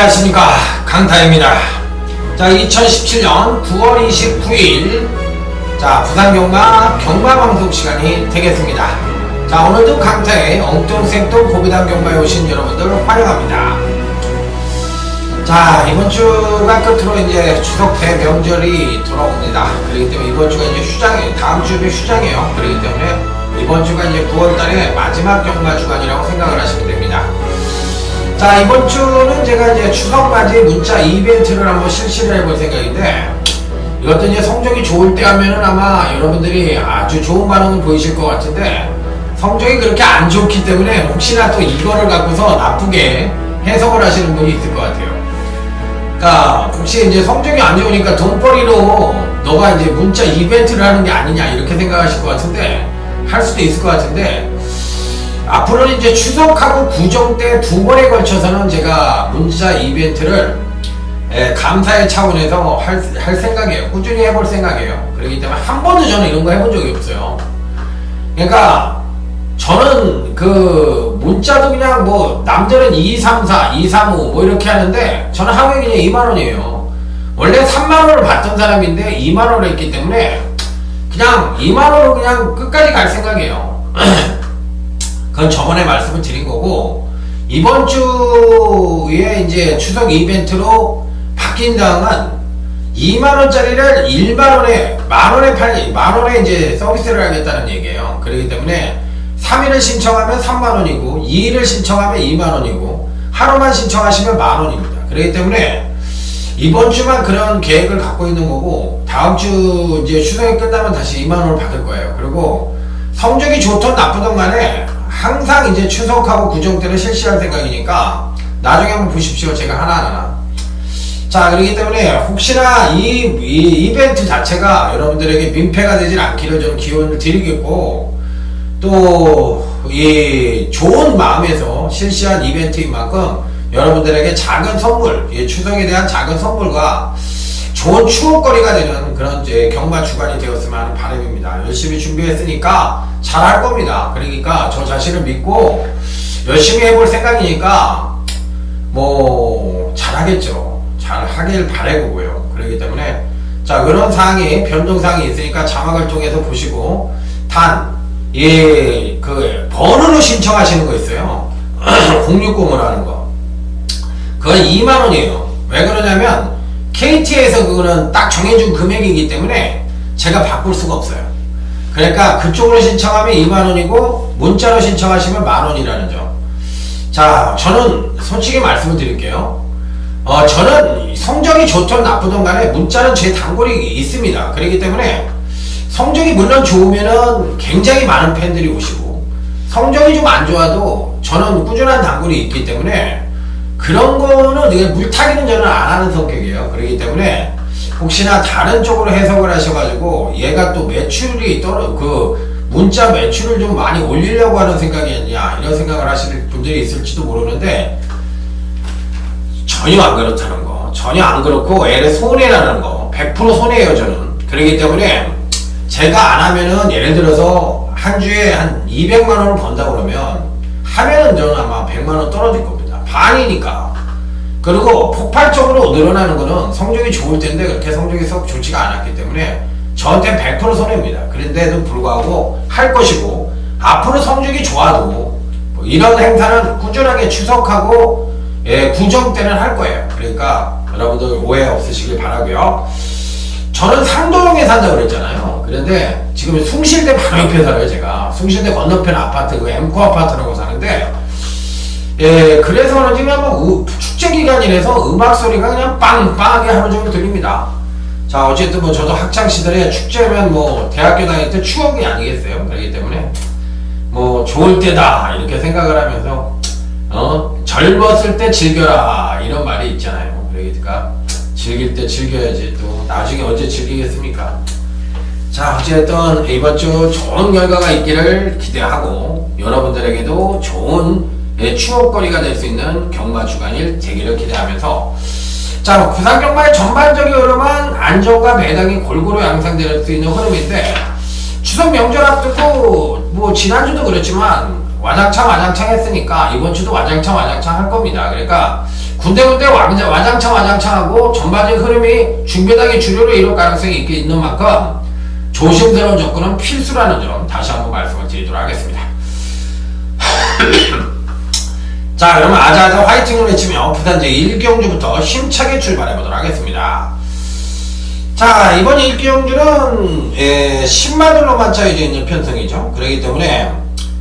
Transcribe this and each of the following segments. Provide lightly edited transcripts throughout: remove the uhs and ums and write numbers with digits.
안녕하십니까, 강타입니다. 자, 2017년 9월 29일 부산경마 경마방송 시간이 되겠습니다. 자, 오늘도 강타의 엉뚱생뚱 고비당 경마에 오신 여러분들 환영합니다. 자, 이번 주가 끝으로 이제 추석 대명절이 돌아옵니다. 그렇기 때문에 이번 주가 이제 휴장이에요. 다음 주는 휴장이에요. 그렇기 때문에 이번 주가 이제 9월달에 마지막 경마 주간이라고 생각을 하시면 됩니다. 자, 이번 주는 제가 이제 추석맞이 문자 이벤트를 한번 실시를 해볼 생각인데, 이것도 이제 성적이 좋을 때 하면은 아마 여러분들이 아주 좋은 반응을 보이실 것 같은데, 성적이 그렇게 안 좋기 때문에 혹시나 또 이거를 갖고서 나쁘게 해석을 하시는 분이 있을 것 같아요. 그러니까 혹시 이제 성적이 안 좋으니까 돈벌이로 너가 이제 문자 이벤트를 하는 게 아니냐 이렇게 생각하실 것 같은데, 할 수도 있을 것 같은데, 앞으로는 이제 추석하고 구정 때 두 번에 걸쳐서는 제가 문자 이벤트를 감사의 차원에서 할 생각이에요. 꾸준히 해볼 생각이에요. 그렇기 때문에 한 번도 저는 이런 거 해본 적이 없어요. 그러니까 저는 그 문자도 그냥 뭐 남들은 234, 235 뭐 이렇게 하는데 저는 하루에 그냥 2만원이에요. 원래 3만원을 받던 사람인데 2만원을 했기 때문에 그냥 2만원으로 그냥 끝까지 갈 생각이에요. 그건 저번에 말씀을 드린 거고, 이번 주에 이제 추석 이벤트로 바뀐 다음은 2만원짜리를 1만원에, 만원에 이제 서비스를 하겠다는 얘기예요. 그렇기 때문에 3일을 신청하면 3만원이고, 2일을 신청하면 2만원이고, 하루만 신청하시면 만원입니다. 그렇기 때문에 이번 주만 그런 계획을 갖고 있는 거고, 다음 주 이제 추석이 끝나면 다시 2만원을 받을 거예요. 그리고 성적이 좋든 나쁘든 간에 항상 이제 추석하고 구정 때는 실시할 생각이니까 나중에 한번 보십시오. 제가 하나하나. 자, 그렇기 때문에 혹시나 이 이벤트 자체가 여러분들에게 민폐가 되질 않기를 좀 기원을 드리겠고, 또 이 좋은 마음에서 실시한 이벤트인 만큼 여러분들에게 작은 선물, 추석에 대한 작은 선물과 좋은 추억거리가 되는 그런 이제 경마 주간이 되었으면 하는 바람입니다. 열심히 준비했으니까 잘할 겁니다. 그러니까 저 자신을 믿고 열심히 해볼 생각이니까 뭐 잘하겠죠. 잘 하길 바라고요. 그렇기 때문에 자, 그런 사항이 변동사항이 있으니까 자막을 통해서 보시고, 그 번호로 신청하시는 거 있어요. 060으로 하는 거. 그건 2만원이에요. 왜 그러냐면 KT에서 그거는 딱 정해준 금액이기 때문에 제가 바꿀 수가 없어요. 그러니까 그쪽으로 신청하면 2만원이고 문자로 신청하시면 만원이라는 점. 자, 저는 솔직히 말씀을 드릴게요. 저는 성적이 좋든 나쁘든 간에 문자는 제 단골이 있습니다. 그렇기 때문에 성적이 물론 좋으면은 굉장히 많은 팬들이 오시고, 성적이 좀 안 좋아도 저는 꾸준한 단골이 있기 때문에 그런 거는 물타기는 저는 안 하는 성격이에요. 그렇기 때문에 혹시나 다른 쪽으로 해석을 하셔가지고 얘가 또 매출이 문자 매출을 좀 많이 올리려고 하는 생각이었냐 이런 생각을 하시는 분들이 있을지도 모르는데, 전혀 안 그렇다는 거. 전혀 안 그렇고 애를 손해라는 거. 100% 손해예요, 저는. 그렇기 때문에 제가 안 하면은 예를 들어서 한 주에 한 200만원을 번다 그러면 하면은 저는 아마 100만원 떨어질 겁니다. 반이니까. 그리고 폭발적으로 늘어나는 거는 성적이 좋을 텐데 그렇게 성적이 썩 좋지가 않았기 때문에 저한테는 100% 손해입니다. 그런데도 불구하고 할 것이고, 앞으로 성적이 좋아도 뭐 이런 행사는 꾸준하게 추석하고 구정 때는 할 거예요. 그러니까 여러분들 오해 없으시길 바라고요. 저는 상도동에 산다고 그랬잖아요. 그런데 지금 숭실대 바로 옆에 살아요. 제가 숭실대 건너편 아파트, 그 엠코 아파트라고 사는데, 그래서 그런지 뭐 축제 기간이라서 음악 소리가 그냥 빵빵하게 하루 종일 들립니다. 자, 어쨌든 뭐 저도 학창 시절에 축제면 뭐 대학교 다닐 때 추억이 아니겠어요. 그렇기 때문에 뭐 좋을 때다 이렇게 생각을 하면서 젊었을 때 즐겨라 이런 말이 있잖아요. 그러니까 즐길 때 즐겨야지, 또 나중에 언제 즐기겠습니까? 자, 어쨌든 이번 주 좋은 결과가 있기를 기대하고, 여러분들에게도 좋은 추억거리가 될 수 있는 경마 주간일 되기를 기대하면서, 자, 부산 경마의 전반적인 흐름은 안정과 매당이 골고루 양상될 수 있는 흐름인데, 추석 명절 앞두고 뭐 지난주도 그랬지만 와장창 했으니까 이번 주도 와장창 할 겁니다. 그러니까 군데군데 와장창하고 전반적인 흐름이 중배당의 주류로 이룰 가능성이 있는 만큼 조심스러운 접근은 필수라는 점 다시 한번 말씀을 드리도록 하겠습니다. 자, 그러면 아자아자 화이팅을 외치며 부산 제1경주부터 힘차게 출발해보도록 하겠습니다. 자, 이번 1경주는 10마들로만 짜여져 있는 편성이죠. 그렇기 때문에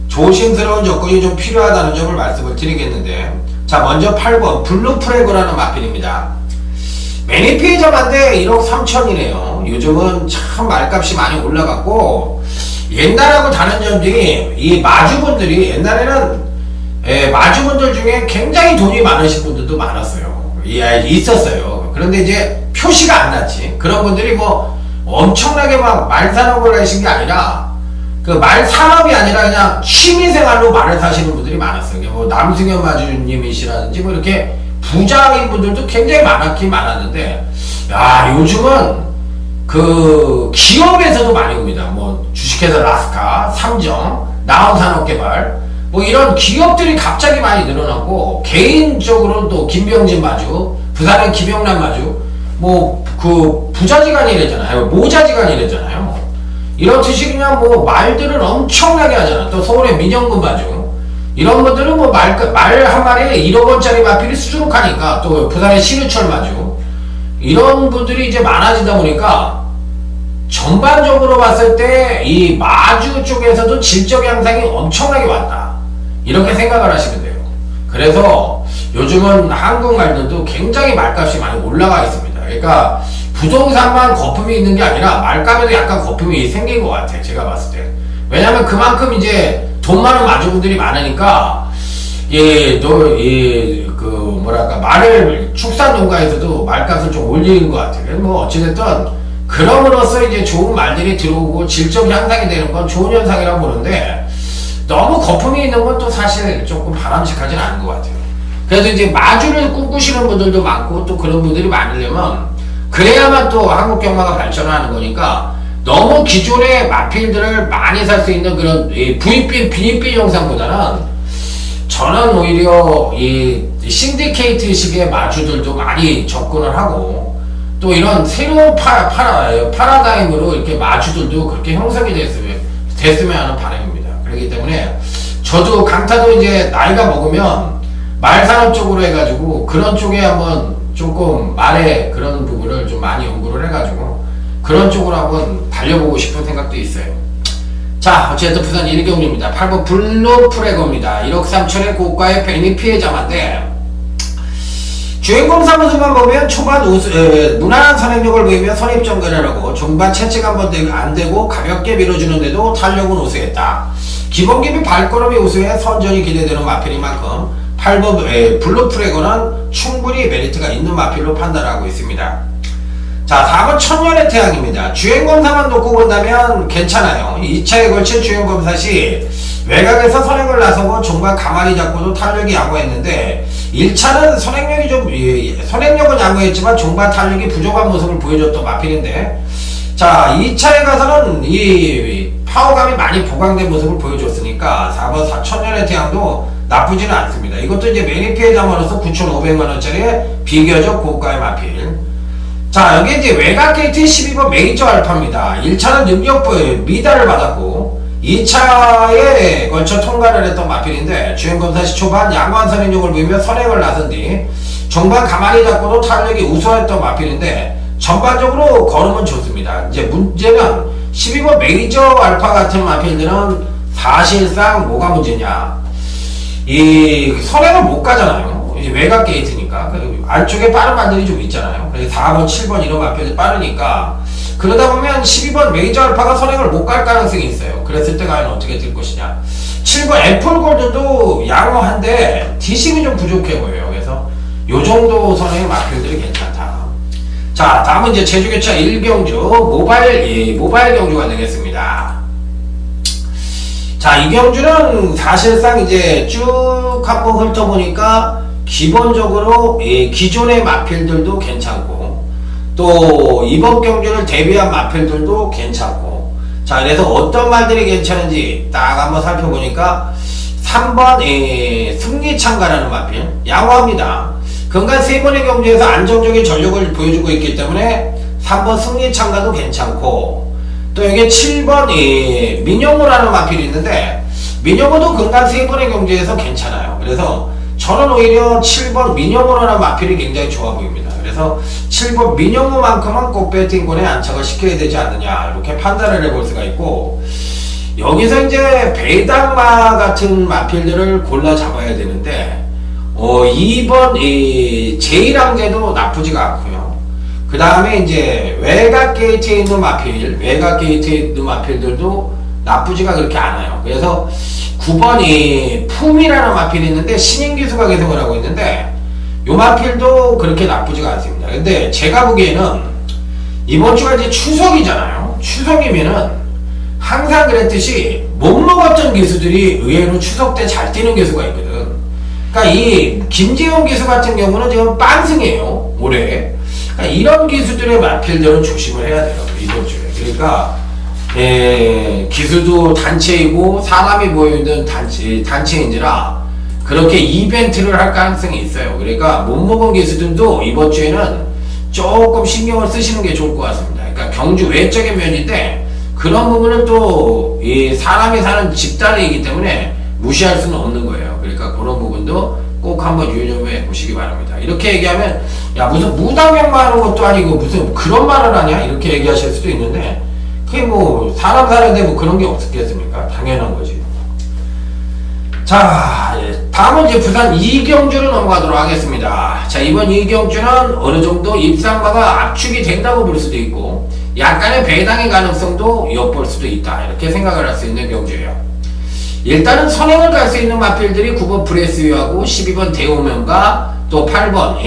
조심스러운 접근이 좀 필요하다는 점을 말씀을 드리겠는데, 자, 먼저 8번 블루프래그라는 마필입니다. 매니 피해자만데 1억 3천이네요. 요즘은 참 말값이 많이 올라갔고, 옛날하고 다른 점들이 이 마주분들이 옛날에는 마주분들 중에 굉장히 돈이 많으신 분들도 많았어요. 있었어요. 그런데 이제 표시가 안 났지. 그런 분들이 뭐 엄청나게 막 말 산업을 하신 게 아니라, 그 말 산업이 아니라 그냥 취미생활로 말을 사시는 분들이 많았어요. 뭐 남승현 마주님이시라든지 뭐 이렇게 부자인 분들도 굉장히 많았긴 많았는데, 야, 요즘은 그 기업에서도 많이 옵니다. 뭐 주식회사 라스카, 삼정, 나온산업개발, 뭐 이런 기업들이 갑자기 많이 늘어났고, 개인적으로는 또 김병진 마주, 부산의 김영란 마주, 뭐 그 부자지간이래잖아요. 모자지간이래잖아요. 이렇듯이 그냥 뭐 말들을 엄청나게 하잖아. 또 서울의 민영군 마주, 이런 분들은 뭐 말 한 마리에 1억원짜리 마필이 수두룩하니까, 또 부산의 신우철 마주, 이런 분들이 이제 많아지다 보니까 전반적으로 봤을 때 이 마주 쪽에서도 질적 향상이 엄청나게 왔다, 이렇게 생각을 하시면 돼요. 그래서 요즘은 한국 말들도 굉장히 말값이 많이 올라가 있습니다. 그러니까 부동산만 거품이 있는 게 아니라 말값에도 약간 거품이 생긴 것 같아, 제가 봤을 때. 왜냐면 그만큼 이제 돈 많은 마주분들이 많으니까, 말을 축산 농가에서도 말값을 좀 올리는 것 같아요. 뭐 어찌됐든 그럼으로써 이제 좋은 말들이 들어오고 질적 향상이 되는 건 좋은 현상이라고 보는데, 너무 거품이 있는 건 또 사실 조금 바람직하진 않은 것 같아요. 그래도 이제 마주를 꿈꾸시는 분들도 많고, 또 그런 분들이 많으려면 그래야만 또 한국 경마가 발전하는 거니까, 너무 기존의 마필들을 많이 살 수 있는 그런 비입비 영상보다는 저는 오히려 이 신디케이트식의 마주들도 많이 접근을 하고, 또 이런 새로운 파라다임으로 이렇게 마주들도 그렇게 형성이 됐으면 하는 바람입니다. 그렇기 때문에 저도 강타도 이제 나이가 먹으면 말산업 쪽으로 해가지고 그런 쪽에 한번 조금 말의 그런 부분을 좀 많이 연구를 해가지고 그런 쪽으로 한번 달려보고 싶은 생각도 있어요. 자, 어쨌든 부산 1경주입니다. 8번 블루프래그입니다. 1억 3천의 고가의 배니 피해자만데, 주행검 사무소만 보면 초반 무난한 선행력을 보이며 선입점거래를 하고, 종반 채찍 한번 안되고 가볍게 밀어주는데도 탄력은 우수했다. 기본기비 발걸음이 우수해 선전이 기대되는 마필인 만큼 8번 블루프래그는 충분히 메리트가 있는 마필로 판단하고 있습니다. 자, 4번 천년의 태양입니다. 주행검사만 놓고 본다면 괜찮아요. 2차에 걸친 주행검사 시 외곽에서 선행을 나서고 종반 가만히 잡고도 탄력이 양호했는데, 1차는 선행력은 양호했지만 종반 탄력이 부족한 모습을 보여줬던 마필인데, 자, 2차에 가서는 이 파워감이 많이 보강된 모습을 보여줬으니까 4번 천년의 태양도 나쁘지는 않습니다. 이것도 이제 매니 피해자만으로서 9,500만원짜리 비교적 고가의 마필. 자, 여기 이제 외곽 게이트 12번 메이저 알파입니다. 1차는 능력부에 미달을 받았고, 2차에 걸쳐 통과를 했던 마필인데, 주행검사 시 초반 양호한 선행력을 보이며 선행을 나선 뒤 종반 가만히 잡고도 탄력이 우수했던 마필인데, 전반적으로 걸음은 좋습니다. 이제 문제는 12번 메이저 알파 같은 마필들은 사실상 뭐가 문제냐, 이 선행을 못 가잖아요. 이제 외곽 게이트니까 안쪽에 빠른 말들이 좀 있잖아요. 그래서 4번, 7번 이런 마필이 빠르니까, 그러다 보면 12번 메이저 알파가 선행을 못 갈 가능성이 있어요. 그랬을 때 과연 어떻게 될 것이냐. 7번 애플골드도 양호한데 디심이 좀 부족해 보여요. 그래서 요 정도 선행의 마필들이 괜찮다. 자, 다음은 이제 제주교차 1경주 모바일 경주가 되겠습니다. 자, 이 경주는 사실상 이제 쭉 한번 훑어보니까 기본적으로 기존의 마필들도 괜찮고, 또 이번 경주를 대비한 마필들도 괜찮고, 자, 그래서 어떤 말들이 괜찮은지 딱 한번 살펴보니까 3번 승리창가라는 마필 양호합니다. 근간 3번의 경주에서 안정적인 전력을 보여주고 있기 때문에 3번 승리창가도 괜찮고, 또 여기 7번 민영호라는 마필이 있는데 민영호도 근간 3번의 경주에서 괜찮아요. 그래서 저는 오히려 7번 민영호라는 마필이 굉장히 좋아 보입니다. 그래서 7번 민영호만큼은 꼭 배팅권에 안착을 시켜야 되지 않느냐, 이렇게 판단을 해볼 수가 있고, 여기서 이제 배당마 같은 마필들을 골라 잡아야 되는데 2번 제1항제도 나쁘지가 않고요. 그 다음에 이제 외곽 게이트에 있는 마필, 외곽 게이트에 있는 마필들도 나쁘지가 그렇게 않아요. 그래서 9번 품이라는 마필이 있는데 신인기수가 계승을 하고 있는데 요 마필도 그렇게 나쁘지가 않습니다. 근데 제가 보기에는 이번 주가 이제 추석이잖아요. 추석이면은 항상 그랬듯이 못 먹었던 기수들이 의외로 추석 때 잘 뛰는 기수가 있거든. 그러니까 이 김재용 기수 같은 경우는 지금 빵승이에요, 올해. 그러니까 이런 기수들의 마필들은 조심을 해야 돼요, 이번 주에. 그러니까 기수도 단체이고 사람이 모여있는 단체인지라 그렇게 이벤트를 할 가능성이 있어요. 그러니까 못 먹은 기수들도 이번 주에는 조금 신경을 쓰시는 게 좋을 것 같습니다. 그러니까 경주 외적인 면인데 그런 부분은 또 이 사람이 사는 집단이기 때문에 무시할 수는 없는 거예요. 그러니까 그런 부분도 꼭 한번 유념해 보시기 바랍니다. 이렇게 얘기하면 야 무슨 무당형만 하는 것도 아니고 무슨 그런 말을 하냐 이렇게 얘기하실 수도 있는데, 그게 뭐 사람 사는데 뭐 그런 게 없겠습니까? 당연한 거지. 자, 다음은 이제 부산 이경주로 넘어가도록 하겠습니다. 자, 이번 이경주는 어느 정도 입상마가 압축이 된다고 볼 수도 있고 약간의 배당의 가능성도 엿볼 수도 있다, 이렇게 생각을 할 수 있는 경주예요. 일단은 선행을 갈 수 있는 마필들이 9번 브레스유하고 12번 대오명과 또 8번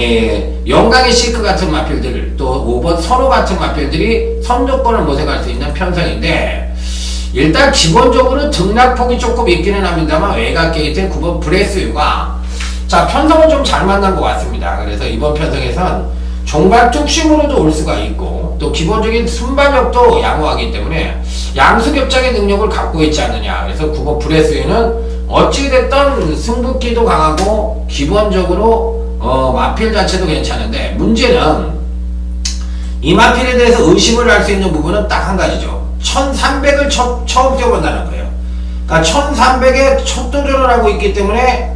영광의 시크 같은 마필들, 또 5번 선호 같은 마필들이 선두권을 모색할 수 있는 편성인데, 일단 기본적으로 등락폭이 조금 있기는 합니다만 외곽 게이트의 9번 브레스유가 자 편성은 좀 잘 만난 것 같습니다. 그래서 이번 편성에선 종발 뚝심으로도 올 수가 있고 또 기본적인 순발력도 양호하기 때문에 양수겹장의 능력을 갖고 있지 않느냐. 그래서 9번 브레스유는 어찌됐든 승부기도 강하고 기본적으로 마필 자체도 괜찮은데, 문제는 이 마필에 대해서 의심을 할 수 있는 부분은 딱 한 가지죠. 1300을 처음 뛰어본다는 거예요. 그러니까 1300에 첫 도전을 하고 있기 때문에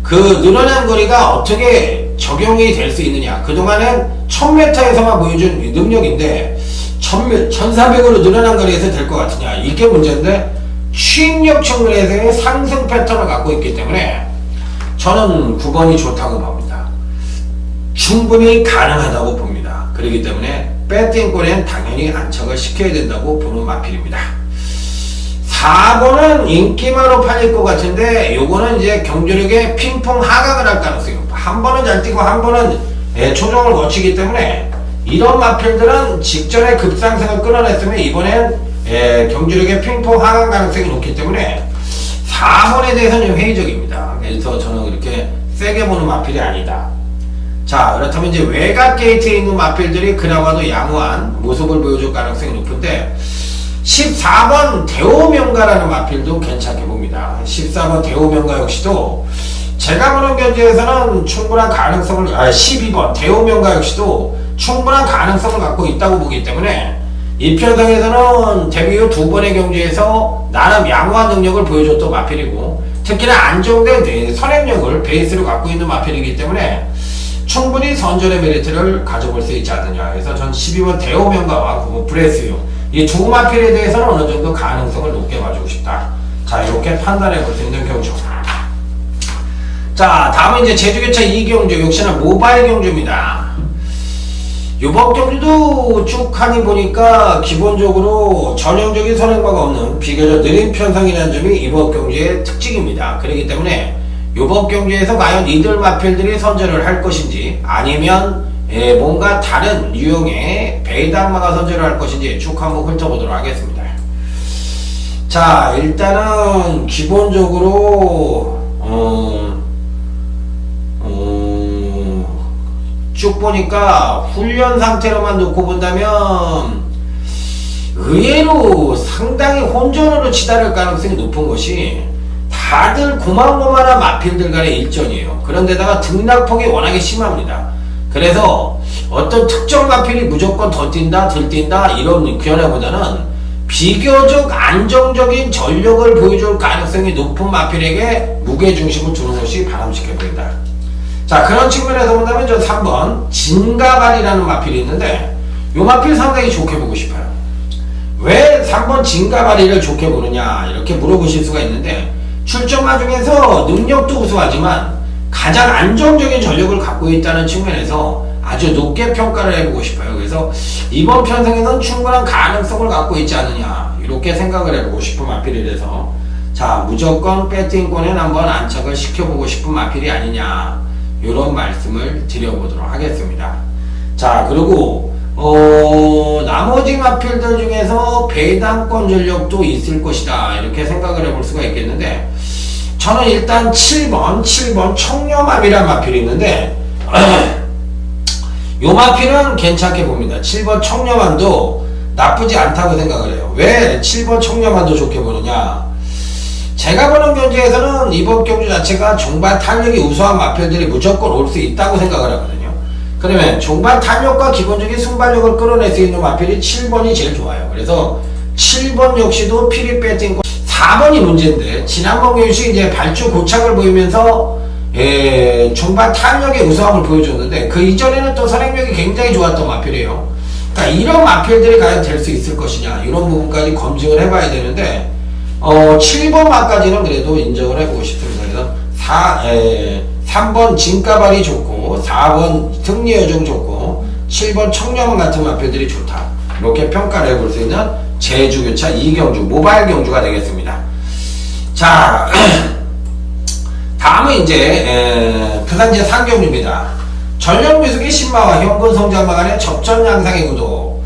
그 늘어난 거리가 어떻게 적용이 될 수 있느냐. 그동안은 1000m에서만 보여준 능력인데 1300으로 늘어난 거리에서 될 것 같으냐, 이게 문제인데, 추임력 측면에서의 상승 패턴을 갖고 있기 때문에 저는 9번이 좋다고 봅니다. 충분히 가능하다고 봅니다. 그렇기 때문에 배팅골엔 당연히 안착을 시켜야 된다고 보는 마필입니다. 4번은 인기마로 팔릴 것 같은데 요거는 이제 경주력에 핑퐁 하강을 할 가능성이 높아. 한 번은 잘 뛰고 한 번은 초정을 거치기 때문에 이런 마필들은 직전에 급상승을 끌어냈으면 이번엔 경주력에 핑퐁 하강 가능성이 높기 때문에 4번에 대해서는 회의적입니다. 그래서 저는 그렇게 세게 보는 마필이 아니다. 자, 그렇다면 이제 외곽 게이트에 있는 마필들이 그나마도 양호한 모습을 보여줄 가능성이 높은데 14번 대오명가라는 마필도 괜찮게 봅니다. 14번 대오명가 역시도 제가 보는 견지에서는 충분한 가능성을 12번 대오명가 역시도 충분한 가능성을 갖고 있다고 보기 때문에 이 편성에서는 데뷔 후 2번의 경주에서 나름 양호한 능력을 보여줬던 마필이고 특히나 안정된 선행력을 베이스로 갖고 있는 마필이기 때문에 충분히 선전의 메리트를 가져볼 수 있지 않느냐. 그래서 전 12번 대오명가와 9번 브레스유 이 두 마필에 대해서는 어느 정도 가능성을 높게 봐주고 싶다. 자, 이렇게 판단해 볼 수 있는 경주. 자, 다음은 이제 제주교차 2경주, 역시나 모바일 경주입니다. 이번 경주도 쭉 하니 보니까 기본적으로 전형적인 선행마가 없는 비교적 느린 편성이라는 점이 이번 경주의 특징입니다. 그렇기 때문에 이번 경주에서 과연 이들 마필들이 선전을 할 것인지 아니면 뭔가 다른 유형의 배당마가 선전을 할 것인지 쭉 한번 훑어보도록 하겠습니다. 자, 일단은 기본적으로 쭉 보니까 훈련 상태로만 놓고 본다면 의외로 상당히 혼전으로 치달을 가능성이 높은 것이 다들 고만고만한 마필들 간의 일전이에요. 그런데다가 등락폭이 워낙에 심합니다. 그래서 어떤 특정 마필이 무조건 더 뛴다, 덜 뛴다 이런 견해보다는 비교적 안정적인 전력을 보여줄 가능성이 높은 마필에게 무게중심을 두는 것이 바람직해 보인다. 자, 그런 측면에서 본다면 저 3번 진가발이라는 마필이 있는데 이 마필 상당히 좋게 보고 싶어요. 왜 3번 진가발이를 좋게 보느냐 이렇게 물어보실 수가 있는데 출전마 중에서 능력도 우수하지만 가장 안정적인 전력을 갖고 있다는 측면에서 아주 높게 평가를 해보고 싶어요. 그래서 이번 편성에는 충분한 가능성을 갖고 있지 않느냐 이렇게 생각을 해보고 싶은 마필이라서 자, 무조건 배팅권에 한번 안착을 시켜보고 싶은 마필이 아니냐 이런 말씀을 드려보도록 하겠습니다. 자, 그리고 나머지 마필들 중에서 배당권 전력도 있을 것이다 이렇게 생각을 해볼 수가 있겠는데 저는 일단 7번 청렴함이란 마필이 있는데 요 마필은 괜찮게 봅니다. 7번 청렴함도 나쁘지 않다고 생각을 해요. 왜 7번 청렴함도 좋게 보느냐, 제가 보는 경기에서는 이번 경주 자체가 종반 탄력이 우수한 마필들이 무조건 올 수 있다고 생각을 하거든요. 그러면 종반 탄력과 기본적인 순발력을 끌어낼 수 있는 마필이 7번이 제일 좋아요. 그래서 7번 역시도 피리 배팅권 4번이 문제인데 지난번 경시 이제 발주 고착을 보이면서 종반 탄력의 우수함을 보여줬는데 그 이전에는 또 선행력이 굉장히 좋았던 마필이에요. 그러니까 이런 마필들이 과연 될 수 있을 것이냐 이런 부분까지 검증을 해봐야 되는데 7번 마까지는 그래도 인정을 해보고 싶습니다. 그래서 3번 진가발이 좋고 4번 승리여정 좋고 7번 청렴함 같은 마필들이 좋다 이렇게 평가를 해볼 수 있는 제주교차 2경주 모바일 경주가 되겠습니다. 자, 다음은 이제 부산제 3경주입니다. 전력 미숙의 신마와 현군 성장마 간의 접전 양상의 구도.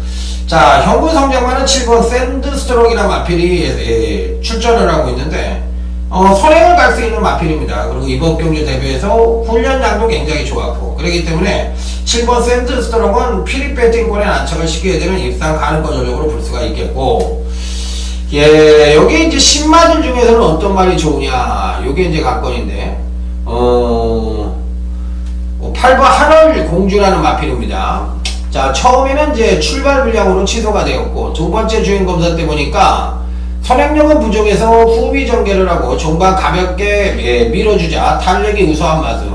자, 현군 성장마는 7번 샌드스트록이라는 마필이 출전을 하고 있는데 선행을 갈 수 있는 마필입니다. 그리고 이번 경주 대비해서 훈련량도 굉장히 좋았고 그렇기 때문에 7번 샌드스트록은 피리 배팅권에 안착을 시켜야 되는 입상 가능권 전력으로 볼 수가 있겠고, 예, 여기 이제 신마들 중에서는 어떤 말이 좋으냐, 요게 이제 관건인데 8번 한월 공주라는 마필입니다. 자, 처음에는 이제 출발 불량으로 취소가 되었고 두 번째 주행 검사 때 보니까 선행력은 부족해서 후비 전개를 하고 종반 가볍게 밀어주자 탄력이 우수한 마습,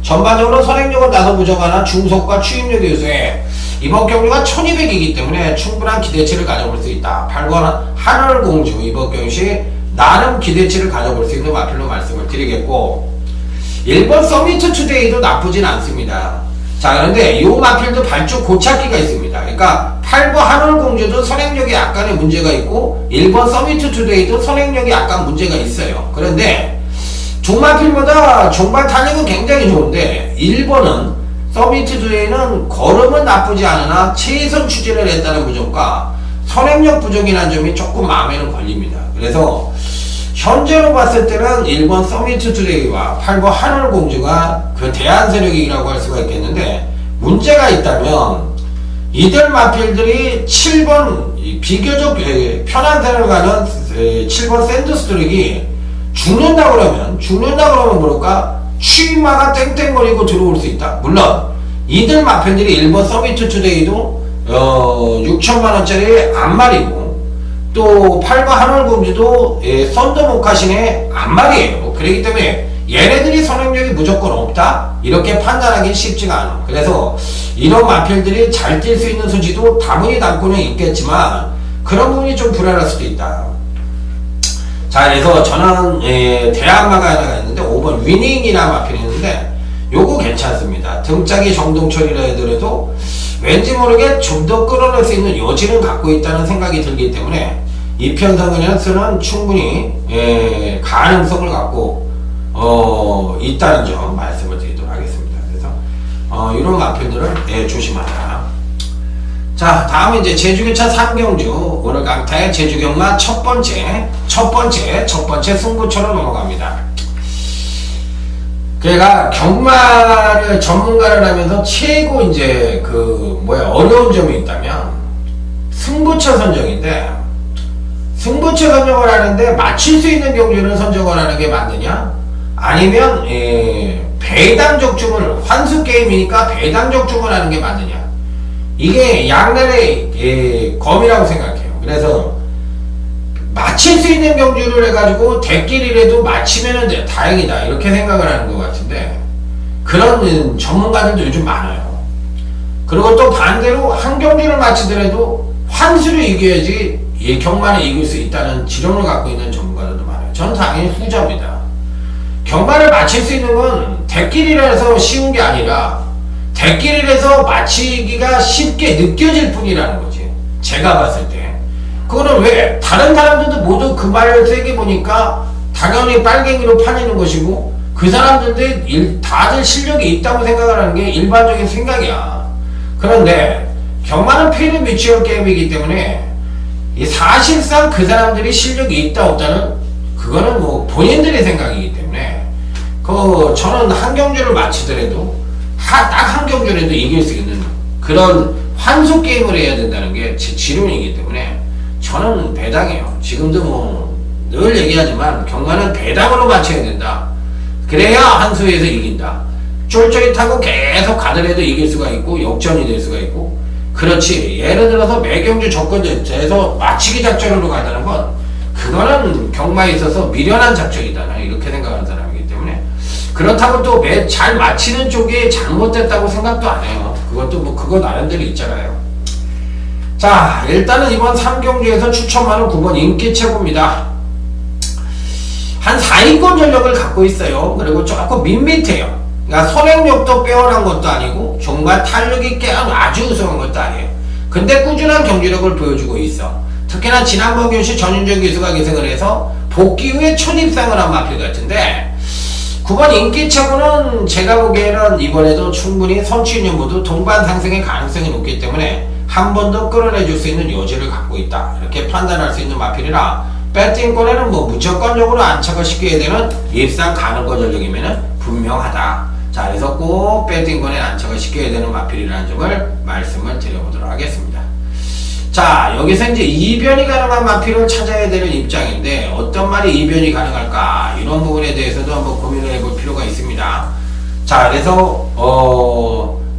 전반적으로 선행력은 다소 부족하나 중속과 추임력이 우수해 이번 경주가 1200이기 때문에 충분한 기대치를 가져볼 수 있다. 8번 한월공주 이번 경시 나름 기대치를 가져볼 수 있는 마필로 말씀을 드리겠고, 1번 서미트 투데이도 나쁘진 않습니다. 자, 그런데 이 마필도 발주 고착기가 있습니다. 그러니까 8번 한월공주도 선행력이 약간의 문제가 있고 1번 서미트 투데이도 선행력이 약간 문제가 있어요. 그런데 종마필보다 종반 탄력은 굉장히 좋은데 1번은 서미트 투데이는 걸음은 나쁘지 않으나 최선 추진을 했다는 부족과 선행력 부족이라는 점이 조금 마음에는 걸립니다. 그래서 현재로 봤을 때는 1번 서미트 투데이와 8번 한월공주가 그 대안 세력이라고 할 수가 있겠는데, 문제가 있다면 이들 마필들이 7번 비교적 편한 세력을 가는 7번 샌드스트릭이 죽는다 그러면 모를까 취마가 땡땡거리고 들어올 수 있다. 물론 이들 마필들이 1번 서미트 투데이도 6천만원짜리 안말이고 또 8번 한월공주도 썬더 모카신의 안말이에요. 그렇기 때문에 얘네들이 선행력이 무조건 없다 이렇게 판단하기 쉽지가 않아. 그래서 이런 마필들이 잘 뛸 수 있는 소지도 다분히 담고는 있겠지만 그런 부분이 좀 불안할 수도 있다. 자, 그래서 저는 대안마가 하나가 있는데 5번 위닝이라는 마필이 있는데 요거 괜찮습니다. 등짝이 정동철이라 하더라도 왠지 모르게 좀 더 끌어낼 수 있는 여지는 갖고 있다는 생각이 들기 때문에 이 편성에서는 충분히 가능성을 갖고 있다는 점 말씀을 드리도록 하겠습니다. 그래서 이런 마필들을 조심하라. 자, 다음은 이제 제주교차 3경주 오늘 강타의 제주경마 첫 번째 승부처로 넘어갑니다. 걔가 경마를 전문가를 하면서 최고 이제 어려운 점이 있다면 승부처 선정인데, 승부처 선정을 하는데 맞힐 수 있는 경주를 선정을 하는 게 맞느냐? 아니면 배당 적중을, 환수 게임이니까 배당 적중을 하는 게 맞느냐? 이게 양날의 검이라고 생각해요. 그래서 맞힐 수 있는 경주를 해가지고 대끼리라도 맞히면은 돼, 다행이다, 이렇게 생각을 하는 것 같은데, 그런 전문가들도 요즘 많아요. 그리고 또 반대로 한 경주를 맞히더라도 환수를 이겨야지 경마를 이길 수 있다는 지론을 갖고 있는 전문가들도 많아요. 저는 당연히 후자입니다. 경마를 맞힐 수 있는 건 대끼리라서 쉬운 게 아니라 대끼리라서 맞히기가 쉽게 느껴질 뿐이라는 거지. 제가 봤을 때. 그거는 왜? 다른 사람들도 모두 그 말을 세게 보니까 당연히 빨갱이로 팔리는 것이고, 그 사람들도 다들 실력이 있다고 생각을 하는 게 일반적인 생각이야. 그런데 경마는 페이드 뮤추얼 게임이기 때문에 사실상 그 사람들이 실력이 있다 없다는 그거는 뭐 본인들의 생각이기 때문에, 저는 한 경주를 맞히더라도 딱 한 경주라도 이길 수 있는 그런 환속 게임을 해야 된다는 게 제 지론이기 때문에 저는 배당이에요. 지금도 뭐 늘 얘기하지만 경마는 배당으로 맞춰야 된다. 그래야 한수에서 이긴다. 쫄쫄이 타고 계속 가더라도 이길 수가 있고 역전이 될 수가 있고. 그렇지, 예를 들어서 매경주 접근돼서 맞추기 작전으로 간다는 건 그거는 경마에 있어서 미련한 작전이다, 이렇게 생각하는 사람이기 때문에, 그렇다고 또 잘 맞히는 쪽이 잘못됐다고 생각도 안 해요. 그것도 뭐 그거 나름대로 있잖아요. 자, 일단은 이번 3경주에서 추천하는 9번 인기 최고입니다. 한 4위권 전력을 갖고 있어요. 그리고 조금 밋밋해요. 그러니까 선행력도 빼어난 것도 아니고 종반 탄력이 아주 우수한 것도 아니에요. 근데 꾸준한 경주력을 보여주고 있어. 특히나 지난번 교시 전윤정 기수가 기승을 해서 복귀 후에 첫 입상을 한 마필 같은데, 9번 인기 최고는 제가 보기에는 이번에도 충분히 선취인연보도 동반 상승의 가능성이 높기 때문에 한 번 더 끌어내줄 수 있는 여지를 갖고 있다, 이렇게 판단할 수 있는 마필이라, 배팅권에는 뭐 무조건적으로 안착을 시켜야 되는 입상 가능권 전력이면은 분명하다. 자, 그래서 꼭 배팅권에 안착을 시켜야 되는 마필이라는 점을 말씀을 드려보도록 하겠습니다. 자, 여기서 이제 이변이 가능한 마필을 찾아야 되는 입장인데, 어떤 말이 이변이 가능할까, 이런 부분에 대해서도 한번 고민을 해볼 필요가 있습니다. 자, 그래서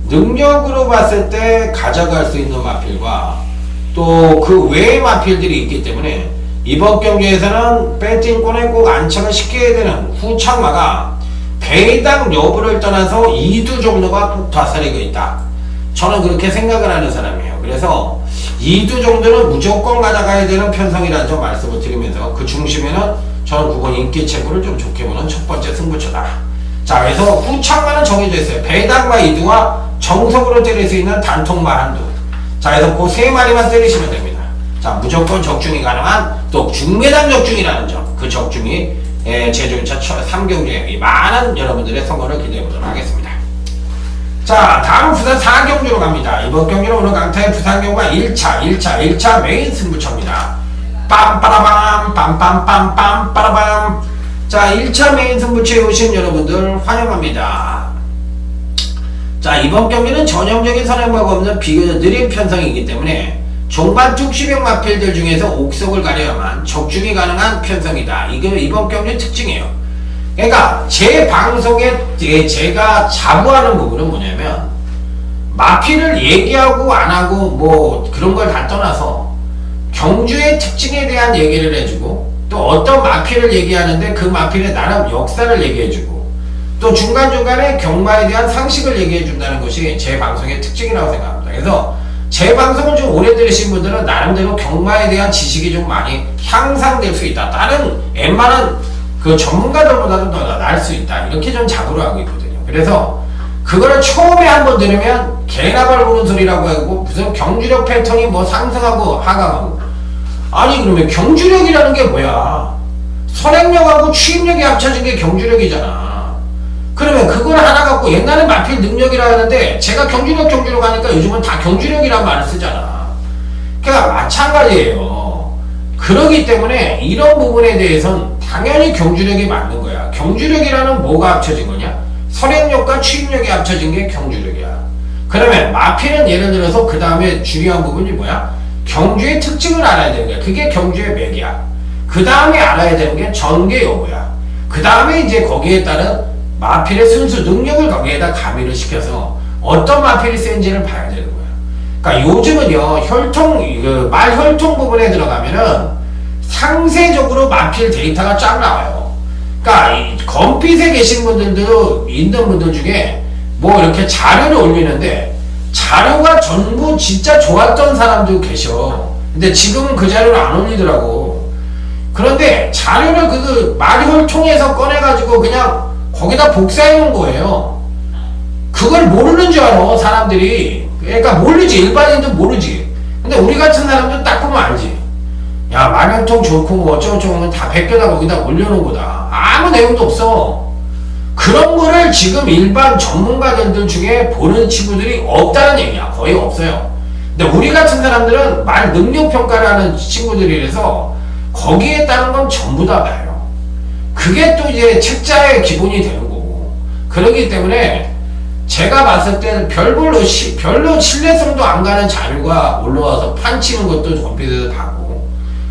능력으로 봤을 때 가져갈 수 있는 마필과 또 그 외의 마필들이 있기 때문에 이번 경기에서는 배팅권에 꼭 안착을 시켜야 되는 후창마가 배당 여부를 떠나서 2두 정도가 꼭 다스리고 있다. 저는 그렇게 생각을 하는 사람이에요. 그래서 2두 정도는 무조건 가져가야 되는 편성이라는 점 말씀을 드리면서, 그 중심에는 저는 9번 인기 최고를 좀 좋게 보는 첫 번째 승부처다. 자, 그래서 후창마는 정해져 있어요. 배당마 2두와 정석으로 때릴 수 있는 단통마 한두. 자, 그래서 그 세 마리만 때리시면 됩니다. 자, 무조건 적중이 가능한 또 중매당 적중이라는 점, 그 적중이 제주차 3경주에 많은 여러분들의 선거를 기대해보도록 하겠습니다. 자, 다음 부산 4경주로 갑니다. 이번 경기는 오늘 강타의 부산경마 1차 메인 승부처입니다. 빰빠라밤 빰빰빰빰 빠라밤. 자, 1차 메인 승부처에 오신 여러분들 환영합니다. 자, 이번 경기는 전형적인 선행마가 없는 비교적 느린 편성이기 때문에 종반 뚝시병 마필들 중에서 옥석을 가려야만 적중이 가능한 편성이다. 이게 이번 경기의 특징이에요. 그러니까 제 방송에 제가 자부하는 부분은 뭐냐면, 마필을 얘기하고 안하고 뭐 그런 걸 다 떠나서 경주의 특징에 대한 얘기를 해주고, 또 어떤 마필을 얘기하는데 그 마필의 나름 역사를 얘기해주고, 또 중간중간에 경마에 대한 상식을 얘기해준다는 것이 제 방송의 특징이라고 생각합니다. 그래서 제 방송을 좀 오래 들으신 분들은 나름대로 경마에 대한 지식이 좀 많이 향상될 수 있다. 다른 웬만한 그 전문가들보다도 더 나을 수 있다. 이렇게 좀 자부를 하고 있거든요. 그래서 그거를 처음에 한번 들으면 개나발 부는 소리라고 하고, 무슨 경주력 패턴이 뭐 상승하고 하강하고. 아니, 그러면 경주력이라는 게 뭐야? 선행력하고 추임력이 합쳐진 게 경주력이잖아. 그러면 그걸 하나 갖고 옛날에 마필 능력이라 하는데, 제가 경주력 하니까 요즘은 다 경주력이란 말을 쓰잖아. 그러니까 마찬가지예요. 그러기 때문에 이런 부분에 대해서는 당연히 경주력이 맞는 거야. 경주력이라는 뭐가 합쳐진 거냐? 선행력과 추임력이 합쳐진 게 경주력이야. 그러면 마필은 예를 들어서 그 다음에 중요한 부분이 뭐야? 경주의 특징을 알아야 되는 거야. 그게 경주의 맥이야. 그 다음에 알아야 되는 게 전개 여부야. 그 다음에 이제 거기에 따른 마필의 순수 능력을 거기에다 가미를 시켜서 어떤 마필이 센지를 봐야 되는 거야. 그러니까 요즘은요, 말혈통 부분에 들어가면은 상세적으로 마필 데이터가 쫙 나와요. 그러니까 이 검빛에 계신 분들도 있는 분들 중에 뭐 이렇게 자료를 올리는데 자료가 전부 진짜 좋았던 사람도 계셔. 근데 지금은 그 자료를 안 올리더라고. 그런데 자료를 그 말혈통에서 꺼내가지고 그냥 거기다 복사해 놓은 거예요. 그걸 모르는 줄 알아, 사람들이. 그러니까 모르지. 일반인도 모르지. 근데 우리 같은 사람도 딱 보면 알지. 야, 말혈통 좋고 뭐 어쩌고저쩌고 다 베껴다 거기다 올려놓은 거다. 아무 내용도 없어. 그런 거를 지금 일반 전문가들 중에 보는 친구들이 없다는 얘기야. 거의 없어요. 근데 우리 같은 사람들은 말 능력 평가를 하는 친구들이라서 거기에 따른 건 전부 다 봐요. 그게 또 이제 책자의 기본이 되는 거고. 그러기 때문에 제가 봤을 때는 별로 신뢰성도 안 가는 자료가 올라와서 판치는 것도 컴퓨터에서 봤고,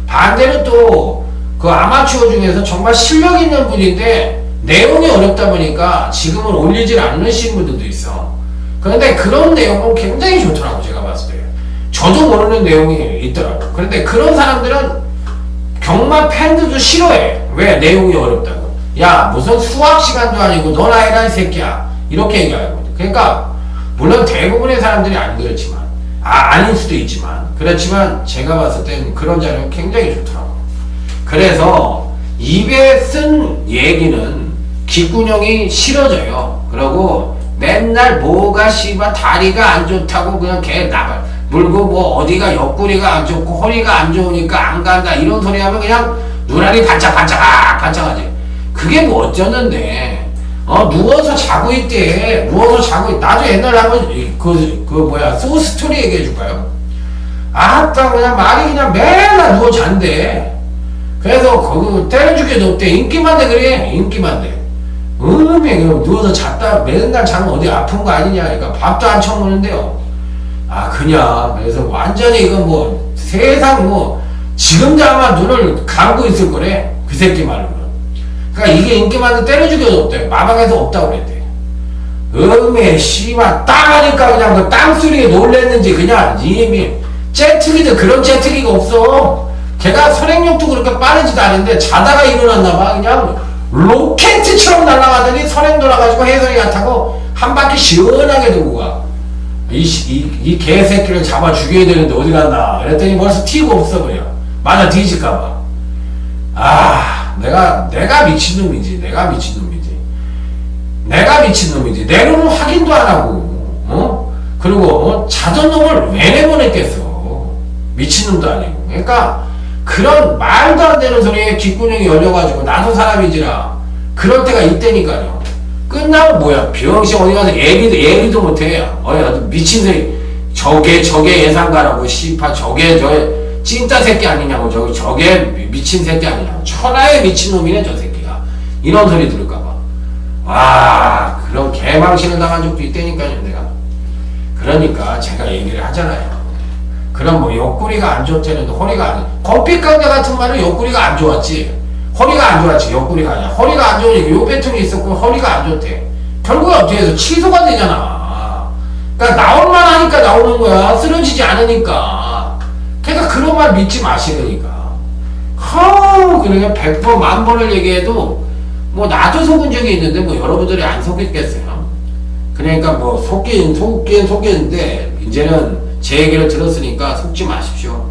반대로 또 그 아마추어 중에서 정말 실력 있는 분인데 내용이 어렵다 보니까 지금은 올리질 않으신 분들도 있어. 그런데 그런 내용은 굉장히 좋더라고, 제가 봤을 때. 저도 모르는 내용이 있더라고. 그런데 그런 사람들은 경마 팬들도 싫어해. 왜? 내용이 어렵다고. 야, 무슨 수학 시간도 아니고 너나 해라 이 새끼야. 이렇게 얘기하거든. 그러니까 물론 대부분의 사람들이 안 그렇지만, 아닐 수도 있지만, 그렇지만 제가 봤을 땐 그런 자료는 굉장히 좋더라고. 그래서 입에 쓴 얘기는 귓구녕이 싫어져요. 그러고 맨날 뭐가 씨발 다리가 안 좋다고 그냥 걔 나발 물고 뭐 어디가 옆구리가 안 좋고 허리가 안 좋으니까 안 간다 이런 소리 하면 그냥 눈알이 반짝반짝하지. 그게 뭐 어쩌는데. 누워서 자고 있대. 나도 옛날에 한번 소스토리 얘기해 줄까요? 아따, 그냥 말이 그냥 맨날 누워 잔대. 그래서 거기 때려주기도 없대. 인기만 돼, 그래. 인기만 돼. 누워서 잤다 맨날 자면 어디 아픈 거 아니냐. 그러니까 밥도 안 처먹는데요. 그냥. 그래서 완전히 이건 뭐, 세상 뭐, 지금도 아마 눈을 감고 있을 거래. 그 새끼 말로는. 그러니까 이게 인기만도 때려주기도 없대. 마방에서 없다고 그랬대. 씨발, 땅 하니까 그냥 그 땅 소리에 놀랬는지 그냥 이미 째트기도 그런 째트기가 없어. 걔가 선행력도 그렇게 빠르지도 않은데 자다가 일어났나봐. 그냥 로켓처럼 날아가더니 선행 돌아가지고 해설이가 타고 한 바퀴 시원하게 돌고 가. 이 개새끼를 잡아 죽여야 되는데 어디 갔나. 그랬더니 벌써 티가 없어 그냥. 맞아 뒤질까봐. 내가 미친놈이지. 내 놈은 확인도 안 하고, 그리고 자던 놈을 왜 내보냈겠어. 미친놈도 아니고. 그러니까 그런 말도 안 되는 소리에 귓구녕이 열려가지고 나도 사람이지라 그럴 때가 있다니까요. 끝나면 뭐야, 병신 어디 가서 얘기도 못해. 미친 소리. 저게 예상가라고 씨파 저게 찐따 새끼 아니냐고. 저게 미친 새끼 아니냐고. 천하의 미친놈이네 저 새끼가. 이런 소리 들을까봐. 그런 개망신을 당한 적도 있다니까요 내가. 그러니까 제가 얘기를 하잖아요. 그럼 뭐 옆구리가 안 좋다는데 허리가 안 검빛강자 같은 말은 옆구리가 안 좋았지. 허리가 안 좋았지. 옆구리가 아니야. 허리가 안 좋으니까 요 배통이 있었고 허리가 안 좋대. 결국은 뒤에서 취소가 되잖아. 그러니까 나올만 하니까 나오는 거야. 쓰러지지 않으니까. 그러니까 그런 말 믿지 마시라니까. 그러니까 100번 1000번을 얘기해도 뭐 나도 속은 적이 있는데 뭐 여러분들이 안 속였겠어요. 그러니까 뭐 속였는데 이제는 제 얘기를 들었으니까 속지 마십시오.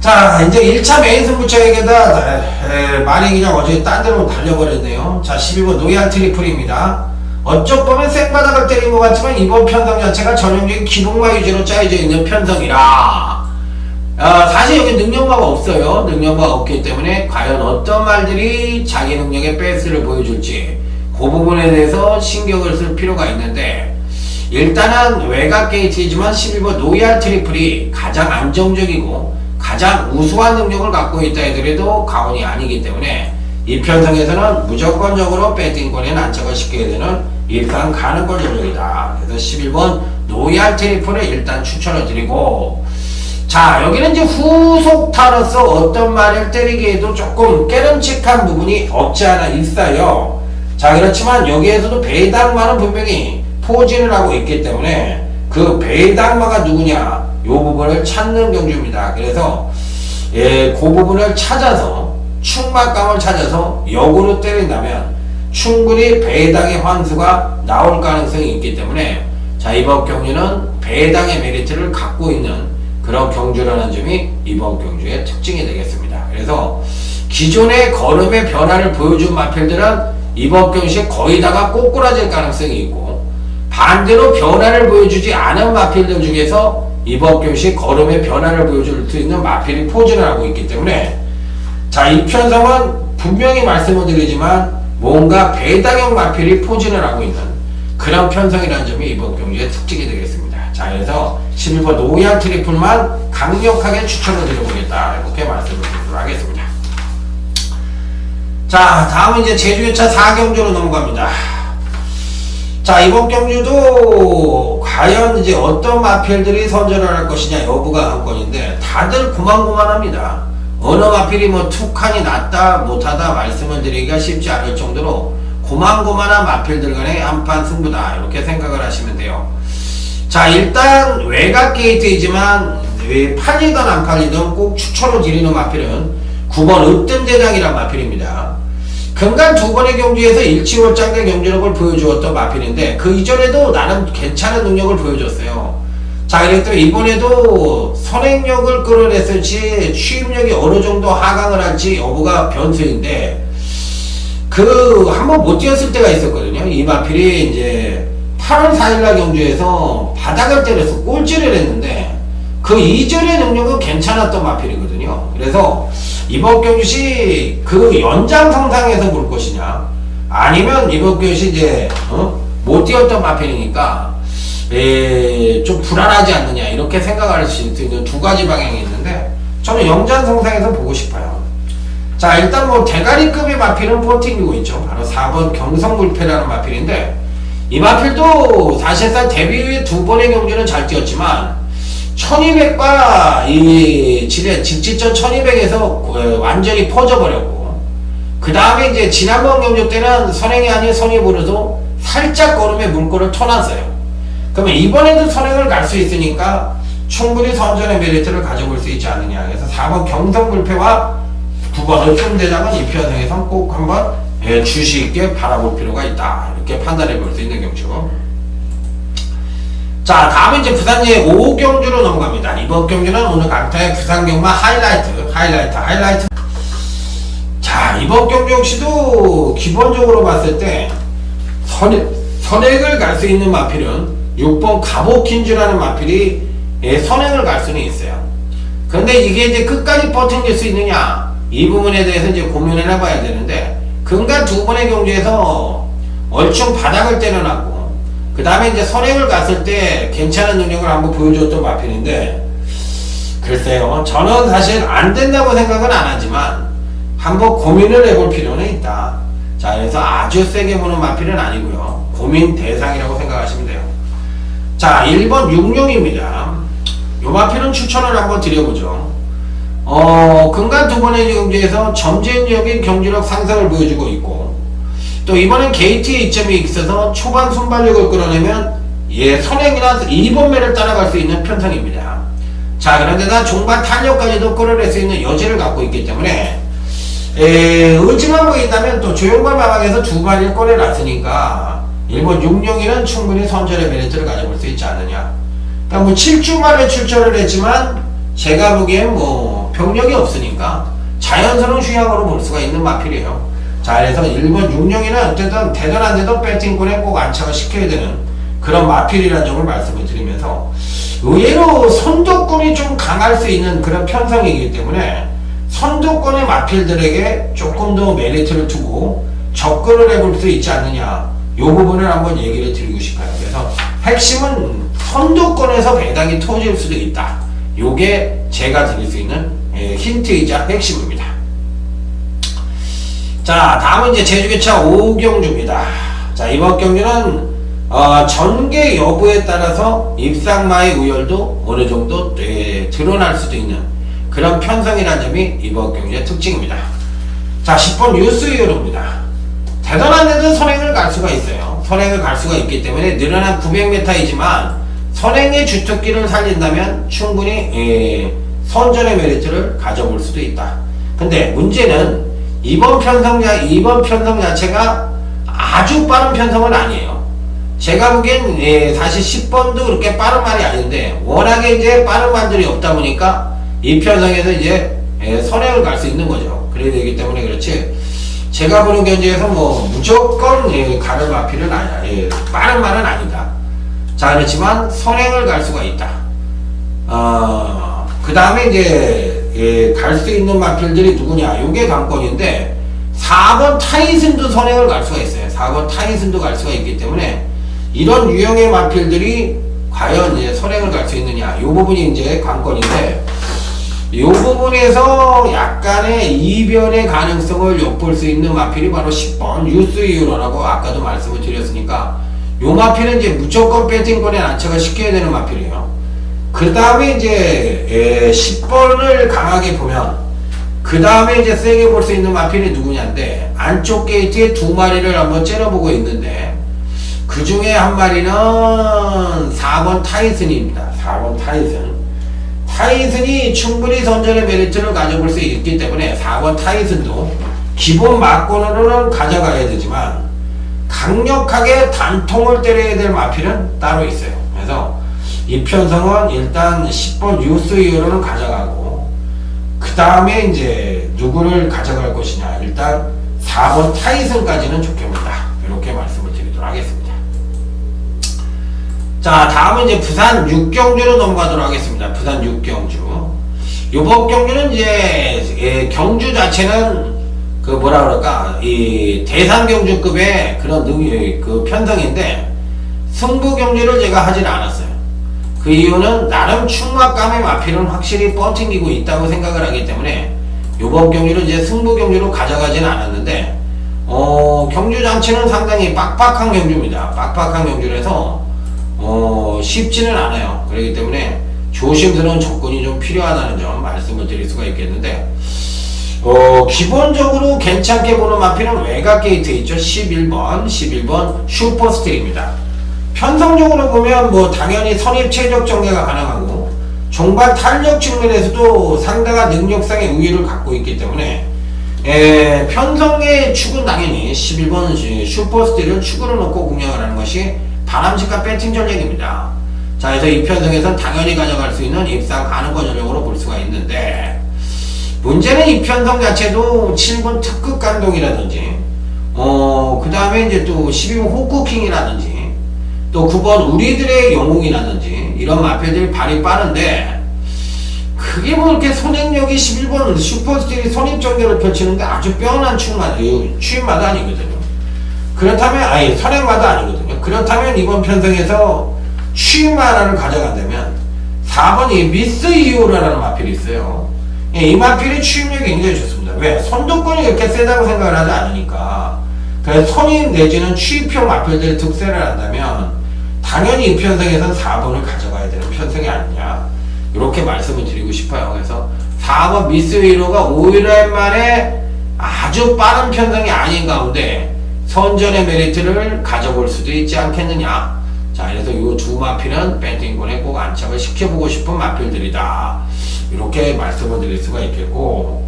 자, 이제 1차 메인 승부처에게다 말이 그냥 어제 딴 데로 달려버렸네요. 자, 12번 노이안 트리플입니다. 어쩌 보면 생바닥을 때린 것 같지만 이번 편성 자체가 전형적인 기동마 위주로 짜여져 있는 편성이라 사실 여기 능력마가 없어요. 능력마가 없기 때문에 과연 어떤 말들이 자기 능력의 베이스를 보여줄지 그 부분에 대해서 신경을 쓸 필요가 있는데, 일단은 외곽 게이트이지만 12번 노이안 트리플이 가장 안정적이고 가장 우수한 능력을 갖고 있다 해도 과언이 아니기 때문에 이 편성에서는 무조건적으로 배팅권에 난착을 시켜야 되는 일단 가는 걸 전력이다. 그래서 11번 노이안 트리플을 일단 추천을 드리고, 자, 여기는 이제 후속타로서 어떤 말을 때리기에도 조금 깨름칙한 부분이 없지 않아 있어요. 자, 그렇지만 여기에서도 배당마는 분명히 포진을 하고 있기 때문에 그 배당마가 누구냐, 요 부분을 찾는 경주입니다. 그래서 그 부분을 찾아서 충막감을 찾아서 역으로 때린다면 충분히 배당의 환수가 나올 가능성이 있기 때문에 자, 이번 경주는 배당의 메리트를 갖고 있는 그런 경주라는 점이 이번 경주의 특징이 되겠습니다. 그래서 기존의 걸음의 변화를 보여준 마필들은 이번 경주에 거의 다가 꼬꾸라질 가능성이 있고, 반대로 변화를 보여주지 않은 마필들 중에서 이번 경주에 걸음의 변화를 보여줄 수 있는 마필이 포진을 하고 있기 때문에 자, 이 편성은 분명히 말씀을 드리지만 뭔가 배당형 마필이 포진을 하고 있는 그런 편성이라는 점이 이번 경주의 특징이 되겠습니다. 자, 그래서 11번 노양 트리플만 강력하게 추천을 드려보겠다, 이렇게 말씀을 드리도록 하겠습니다. 자, 다음은 이제 제주교차 4경주로 넘어갑니다. 자, 이번 경주도 과연 이제 어떤 마필들이 선전을 할 것이냐 여부가 관건인데 다들 고만고만합니다. 어느 마필이 뭐 툭하니 낫다 못하다 말씀을 드리기가 쉽지 않을 정도로 고만고만한 마필들 간의 한판 승부다, 이렇게 생각을 하시면 돼요. 자, 일단 외곽 게이트이지만 팔리던 안 팔리던 꼭 추천을 드리는 마필은 9번 으뜸대장이란 마필입니다. 근간 두 번의 경주에서 일치월장대 경주력을 보여주었던 마필인데 그 이전에도 나름 괜찮은 능력을 보여줬어요. 자, 그랬기 때문에 이번에도 선행력을 끌어냈을지 취입력이 어느 정도 하강을 할지 여부가 변수인데, 한번 못 뛰었을 때가 있었거든요. 이 마필이 이제 8월 4일날 경주에서 바닥을 때려서 꼴찌를 했는데 그 이전의 능력은 괜찮았던 마필이거든요. 그래서 이번 경주시 그 연장성상에서 볼 것이냐, 아니면 이번 경주시 이제 못 뛰었던 마필이니까 좀 불안하지 않느냐, 이렇게 생각할 수 있는 두 가지 방향이 있는데 저는 연장성상에서 보고 싶어요. 자, 일단 뭐 대가리급의 마필은 포팅이고 있죠. 바로 4번 경성불패라는 마필인데 이 마필도 사실상 데뷔 후에 두 번의 경주는 잘 뛰었지만 1200과 이 직지전 1200에서 완전히 퍼져버렸고, 그 다음에 이제 지난번 경주 때는 선행이 아닌 선입으로도 살짝 걸음에 물꼬를 터놨어요. 그러면 이번에도 선행을 갈 수 있으니까 충분히 선전의 메리트를 가져볼 수 있지 않느냐. 그래서 4번 경성불패와 9번 으뜸대장은 이 편성에서 꼭 한번 주시 있게 바라볼 필요가 있다, 이렇게 판단해 볼 수 있는 경주. 자, 다음은 이제 부산의 5경주로 넘어갑니다. 이번 경주는 오늘 강타의 부산경마 하이라이트. 자, 이번 경주 역시도 기본적으로 봤을 때 선행을 갈 수 있는 마필은 6번 가보킨즈라는 마필이 선행을 갈 수는 있어요. 그런데 이게 이제 끝까지 버텨낼 수 있느냐, 이 부분에 대해서 이제 고민을 해봐야 되는데, 근간 두 번의 경주에서 얼추 바닥을 때려놨고 그 다음에 이제 선행을 갔을 때 괜찮은 능력을 한번 보여줬던 마필인데, 글쎄요, 저는 사실 안 된다고 생각은 안 하지만 한번 고민을 해볼 필요는 있다. 자, 그래서 아주 세게 보는 마필은 아니고요, 고민 대상이라고 생각하시면 돼요. 자, 1번 육룡입니다. 요 마필은 추천을 한번 드려보죠. 근간 두 번의 경주에서 점진적인 경주력 상승을 보여주고 있고, 또 이번엔 게이트의 이점이 있어서 초반 순발력을 끌어내면 선행이나 2번매를 따라갈 수 있는 편성입니다. 자, 그런데다 종반 탄력까지도 끌어낼 수 있는 여지를 갖고 있기 때문에 의지만 보인다면 또 조용관 마방에서 두 마리를 꺼내놨으니까 1번 육룡이는 충분히 선전의 메리트를 가져볼 수 있지 않느냐. 그러니까 뭐 7주 만에 출전을 했지만 제가 보기엔 뭐 병력이 없으니까 자연스러운 휴양으로 볼 수가 있는 마필이에요. 자, 그래서 1번 육룡이는 어쨌든 대단한데도 배팅권에 꼭 안착을 시켜야 되는 그런 마필이라는 점을 말씀을 드리면서, 의외로 선두권이 좀 강할 수 있는 그런 편성이기 때문에 선두권의 마필들에게 조금 더 메리트를 두고 접근을 해볼 수 있지 않느냐, 이 부분을 한번 얘기를 드리고 싶어요. 그래서 핵심은 선두권에서 배당이 터질 수도 있다, 요게 제가 드릴 수 있는 힌트이자 핵심입니다. 자, 다음은 이제 제주교차 5경주입니다. 자, 이번 경주는 전개 여부에 따라서 입상마의 우열도 어느 정도 드러날 수도 있는 그런 편성이라는 점이 이번 경기의 특징입니다. 자, 10번 뉴스 이유로입니다. 대단한 데도 선행을 갈 수가 있어요. 선행을 갈 수가 있기 때문에 늘어난 900m이지만 선행의 주특기를 살린다면 충분히 선전의 메리트를 가져볼 수도 있다. 근데 문제는 이번 편성 자체가 아주 빠른 편성은 아니에요. 제가 보기엔 사실 10번도 그렇게 빠른 말이 아닌데 워낙에 이제 빠른 말들이 없다 보니까 이 편성에서 이제 선행을 갈 수 있는 거죠. 그래야 되기 때문에 그렇지. 제가 보는 견지에서 뭐 무조건 가를 마필은 아니야. 빠른 말은 아니다. 자, 그렇지만 선행을 갈 수가 있다. 그 다음에 이제 갈 수 있는 마필들이 누구냐? 요게 관건인데 4번 타이슨도 선행을 갈 수가 있어요. 4번 타이슨도 갈 수가 있기 때문에 이런 유형의 마필들이 과연 이제 선행을 갈 수 있느냐? 요 부분이 이제 관건인데 이 부분에서 약간의 이변의 가능성을 엿볼 수 있는 마필이 바로 10번 뉴스 이유로라고 아까도 말씀을 드렸으니까 요 마필은 이제 무조건 배팅권에 안착을 시켜야 되는 마필이에요. 그 다음에 이제 10번을 강하게 보면 그 다음에 이제 세게 볼 수 있는 마필이 누구냐인데 안쪽 게이트에 두 마리를 한번 째려보고 있는데 그 중에 한 마리는 4번 타이슨입니다. 4번 타이슨이 충분히 선전의 메리트를 가져볼 수 있기 때문에 4번 타이슨도 기본 막권으로는 가져가야 되지만 강력하게 단통을 때려야 될 마필은 따로 있어요. 그래서 이 편성은 일단 10번 뉴스 이후로는 가져가고 그 다음에 이제 누구를 가져갈 것이냐 일단 4번 타이슨까지는 좋겠습니다. 이렇게 말씀을 드리도록 하겠습니다. 자, 다음은 이제 부산 6경주로 넘어가도록 하겠습니다. 부산 6경주. 요번 경주는 이제 경주 자체는 그 뭐라 그럴까 이 대상 경주급의 그런 그 편성인데 승부 경주를 제가 하진 않았어요. 그 이유는 나름 충막감의 마필은 확실히 뻗팅기고 있다고 생각을 하기 때문에 요번 경주를 이제 승부 경주로 가져가진 않았는데 경주 자체는 상당히 빡빡한 경주입니다. 빡빡한 경주라서 쉽지는 않아요. 그렇기 때문에 조심스러운 접근이 좀 필요하다는 점 말씀을 드릴 수가 있겠는데 기본적으로 괜찮게 보는 마필은 외곽 게이트 있죠. 11번 슈퍼스틸입니다. 편성적으로 보면 뭐 당연히 선입 최적 전개가 가능하고 종발 탄력 측면에서도 상당한 능력상의 우위를 갖고 있기 때문에 편성의 축은 당연히 11번 슈퍼스틸을 축으로 놓고 공략을 하는 것이 바람직한 배팅 전략입니다. 자, 그래서 이 편성에서는 당연히 가져갈 수 있는 입상 가능권 전략으로 볼 수가 있는데 문제는 이 편성 자체도 7번 특급 감동이라든지 그 다음에 이제 또 12번 호쿠킹이라든지 또 9번 우리들의 영웅이라든지 이런 마필들이 발이 빠른데 그게 뭐 이렇게 선행력이 11번 슈퍼스틸이 선입전개를 펼치는 게 아주 뼈난 추임마다 아니거든요. 그렇다면 선행마다 아니거든요. 그렇다면 이번 편성에서 추임마를 가져간다면 4번 이 미스 이오라라는 마필이 있어요. 이 마필의 추임력이 굉장히 좋습니다. 왜? 선두권이 그렇게 세다고 생각을 하지 않으니까. 그래서 선임 내지는 추입형 마필들의 득세를 한다면 당연히 이 편성에서는 4번을 가져가야 되는 편성이 아니냐 이렇게 말씀을 드리고 싶어요. 그래서 4번 미스 위로가 5일 만에 아주 빠른 편성이 아닌 가운데 선전의 메리트를 가져볼 수도 있지 않겠느냐. 자, 그래서 이 두 마필은 배팅권에 꼭 안착을 시켜보고 싶은 마필들이다 이렇게 말씀을 드릴 수가 있겠고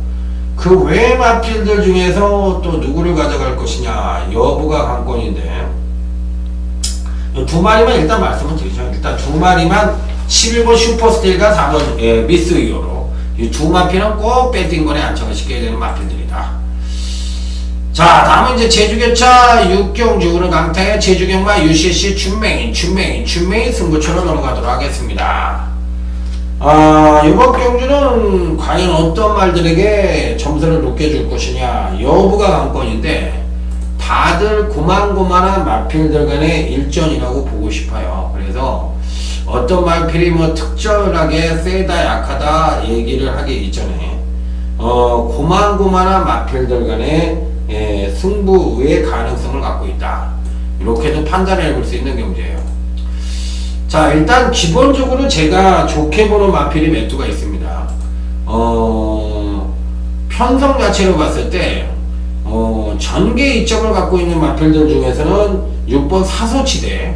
그 외 마필들 중에서 또 누구를 가져갈 것이냐 여부가 관건인데 두 마리만 일단 말씀을 드리죠. 일단 두 마리만 11번 슈퍼스틸과 4번 미스 이어로 이 두 마필은 꼭 배팅권에 안착을 시켜야 되는 마필들이다. 자, 다음은 이제 제주교차 6경주 강타의 제주경마 UCC 춘맹인 승부처로 넘어가도록 하겠습니다. 이번 경주는 과연 어떤 말들에게 점수를 높게 줄 것이냐 여부가 관건인데 다들 고만고만한 마필들 간의 일전이라고 보고 싶어요. 그래서 어떤 마필이 뭐 특별하게 세다 약하다 얘기를 하기 이전에 고만고만한 마필들 간의 승부의 가능성을 갖고 있다 이렇게도 판단해 볼 수 있는 경주예요. 자, 일단 기본적으로 제가 좋게 보는 마필이 몇 두가 있습니다. 편성 자체로 봤을 때 전개 이점을 갖고 있는 마필들 중에서는 6번 사소치대,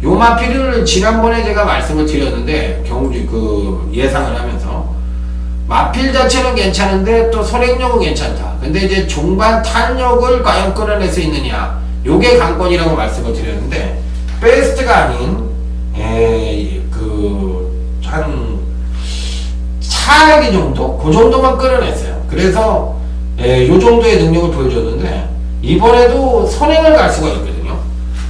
요 마필을 지난번에 제가 말씀을 드렸는데 경주 예상을 하면서 마필 자체는 괜찮은데 또 선행력은 괜찮다. 근데 이제 종반 탄력을 과연 끌어낼 수 있느냐, 요게 관건이라고 말씀을 드렸는데 베스트가 아닌 한 차기 정도, 그 정도만 끌어냈어요. 그래서 요 정도의 능력을 보여줬는데 이번에도 선행을 갈 수가 있거든요.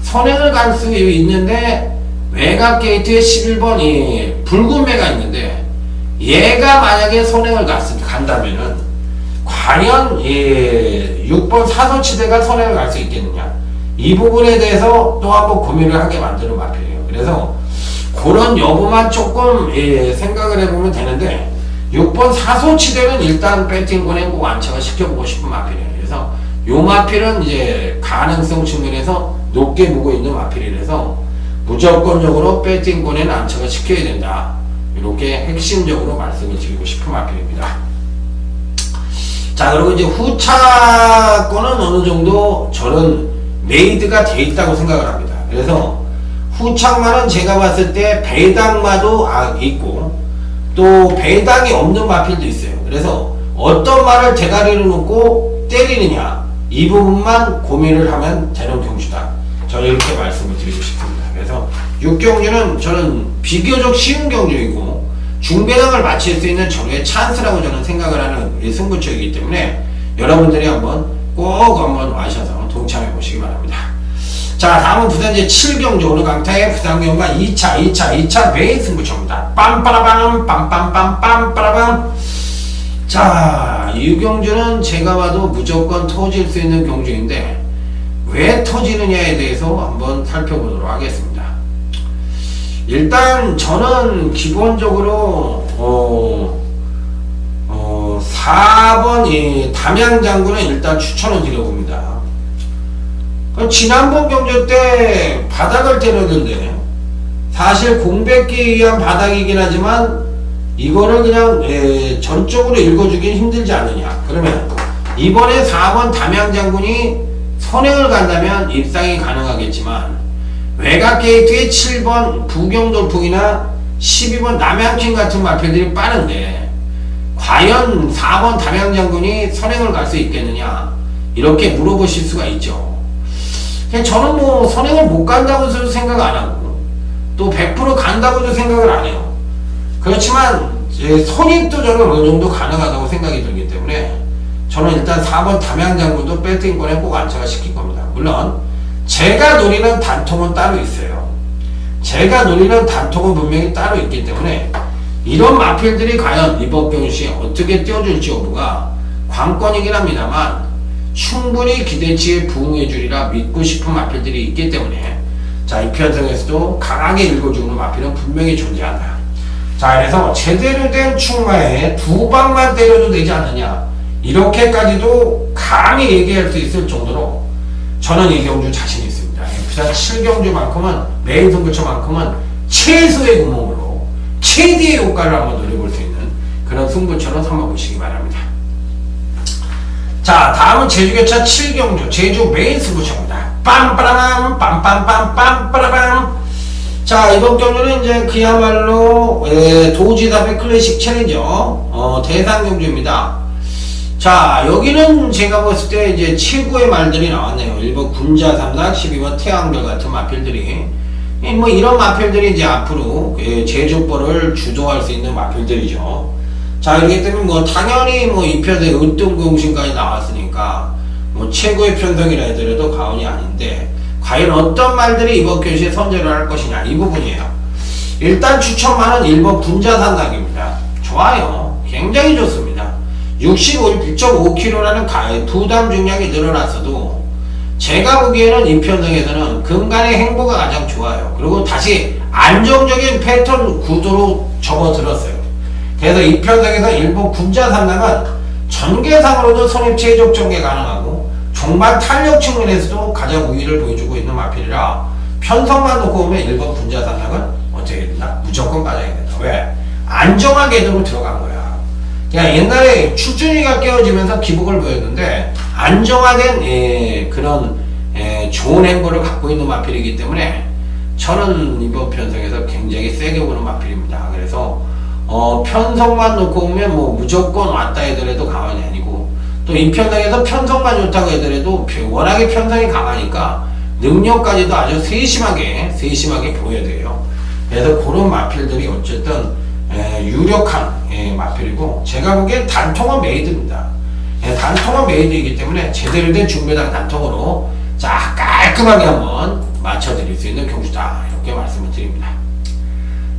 선행을 갈 수 있는데 외곽 게이트에 11번 이 붉은 매가 있는데 얘가 만약에 선행을 간다면은 과연 6번 사소치대가 선행을 갈 수 있겠느냐, 이 부분에 대해서 또 한번 고민을 하게 만드는 마필이에요. 그래서 그런 여부만 조금 생각을 해보면 되는데 6번 사소치대는 일단 배팅권에 꼭 안착을 시켜보고 싶은 마필이에요. 그래서 요 마필은 이제 가능성 측면에서 높게 보고 있는 마필이라서 무조건적으로 배팅권에는 안착을 시켜야 된다. 이렇게 핵심적으로 말씀을 드리고 싶은 마필입니다. 자, 그리고 이제 후차권은 어느 정도 저는 메이드가 돼 있다고 생각을 합니다. 그래서 후창마는 제가 봤을 때 배당마도 있고 또 배당이 없는 마필도 있어요. 그래서 어떤 말을 대가리를 놓고 때리느냐, 이 부분만 고민을 하면 되는 경주다. 저는 이렇게 말씀을 드리고 싶습니다. 그래서 6경주는 저는 비교적 쉬운 경주이고 중배당을 맞출 수 있는 전후의 찬스라고 저는 생각을 하는 승부처이기 때문에 여러분들이 꼭 한번 와셔서 동참해 보시기 바랍니다. 자, 다음은 부산제 7경주 오늘 강타의 부산경과 2차 메인 승부처입니다. 빰빠라밤 빰빰빰빰. 자, 이 경주는 제가 봐도 무조건 터질 수 있는 경주인데 왜 터지느냐에 대해서 한번 살펴보도록 하겠습니다. 일단 저는 기본적으로 4번 담양장군은 일단 추천을 드려봅니다. 지난번 경주 때 바닥을 때렸는데 사실 공백기에 의한 바닥이긴 하지만 이거를 그냥 전적으로 읽어주긴 힘들지 않느냐. 그러면 이번에 4번 담양장군이 선행을 간다면 입상이 가능하겠지만 외곽 게이트의 7번 부경돌풍이나 12번 남양킹 같은 마필들이 빠른데 과연 4번 담양장군이 선행을 갈 수 있겠느냐, 이렇게 물어보실 수가 있죠. 저는 선행을 못 간다고도 생각 안 하고 또 100% 간다고도 생각을 안 해요. 그렇지만 선입도 저는 어느 정도 가능하다고 생각이 들기 때문에 저는 일단 4번 담양장군도 배팅권에 꼭 안착을 시킬 겁니다. 물론 제가 노리는 단통은 따로 있어요. 제가 노리는 단통은 분명히 따로 있기 때문에 이런 마필들이 과연 이번 경주시에 어떻게 뛰어줄지 여부가 관건이긴 합니다만 충분히 기대치에 부응해 주리라 믿고 싶은 마필들이 있기 때문에 자, 이 편성에서도 강하게 읽어주는 마필은 분명히 존재한다. 자, 그래서 제대로 된 충마에 2방만 때려도 되지 않느냐, 이렇게까지도 감히 얘기할 수 있을 정도로 저는 이 경주 자신 있습니다. 부산 7경주만큼은 메인 승부처만큼은 최소의 구멍으로 최대의 효과를 한번 노려볼 수 있는 그런 승부처로 삼아보시기 바랍니다. 자, 다음은 제주교차 7경주 제주 메인 승부처입니다. 빰빠라밤 빰빰빰빰빠라밤. 자, 이번 경주는 이제 그야말로 도지답의 클래식 챌린저 대상 경주입니다. 자, 여기는 제가 봤을 때 이제 최고의 말들이 나왔네요. 1번 군자 삼락, 12번 태양별 같은 마필들이 이런 마필들이 이제 앞으로 제주권을 주도할 수 있는 마필들이죠. 자, 이렇기 때문에 당연히 이 편성에 으뜸공신까지 나왔으니까 최고의 편성이라 하더라도 과언이 아닌데 과연 어떤 말들이 이번 교시에 선제를 할 것이냐, 이 부분이에요. 일단 추천만은 1번 군자산락입니다. 좋아요. 굉장히 좋습니다. 65.5kg라는 부담 중량이 늘어났어도 제가 보기에는 이 편성에서는 근간의 행보가 가장 좋아요. 그리고 다시 안정적인 패턴 구도로 접어들었어요. 그래서 이 편성에서 일본 군자 산락은 전개상으로도 선입 최적 전개 가능하고 종반 탄력 측면에서도 가장 우위를 보여주고 있는 마필이라 편성만 놓고 보면 1번 분자산락은 어떻게 된다? 무조건 빠져야 된다. 왜? 안정화 궤도로 들어간 거야. 그냥 옛날에 출준위가 깨어지면서 기복을 보였는데 안정화된 그런 좋은 행보를 갖고 있는 마필이기 때문에 저는 이번 편성에서 굉장히 세게 보는 마필입니다. 그래서 편성만 놓고 보면 뭐 무조건 왔다 해더라도 강한이 아니고 또 이 편성에서 편성만 좋다고 해더라도 워낙에 편성이 강하니까 능력까지도 아주 세심하게 보여야 돼요. 그래서 그런 마필들이 어쨌든 유력한 마필이고 제가 보기엔 단통은 메이드입니다. 단통은 메이드이기 때문에 제대로 된 중매당 단통으로 자 깔끔하게 한번 맞춰드릴 수 있는 경주다 이렇게 말씀을 드립니다.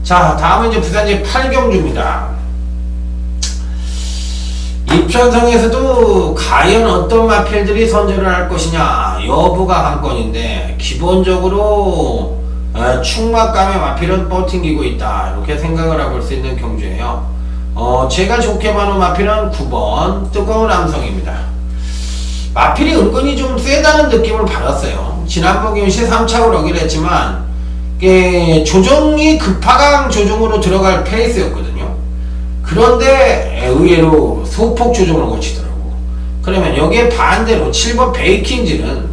자 다음은 이제 부산지 8경주입니다. 이 편성에서도 과연 어떤 마필들이 선전을 할 것이냐 여부가 관건인데 기본적으로 충막감의 마필은 버팅기고 있다 이렇게 생각을 해볼 수 있는 경주예요. 제가 좋게 봐는 마필은 9번 뜨거운 함성입니다. 마필이 은근히 좀 세다는 느낌을 받았어요. 지난번 경시 3착을 하기로 했지만 조정이 급하강 조정으로 들어갈 페이스였거든요. 그런데 의외로 소폭 조정을 거치더라고. 그러면 여기에 반대로 7번 베이킹즈는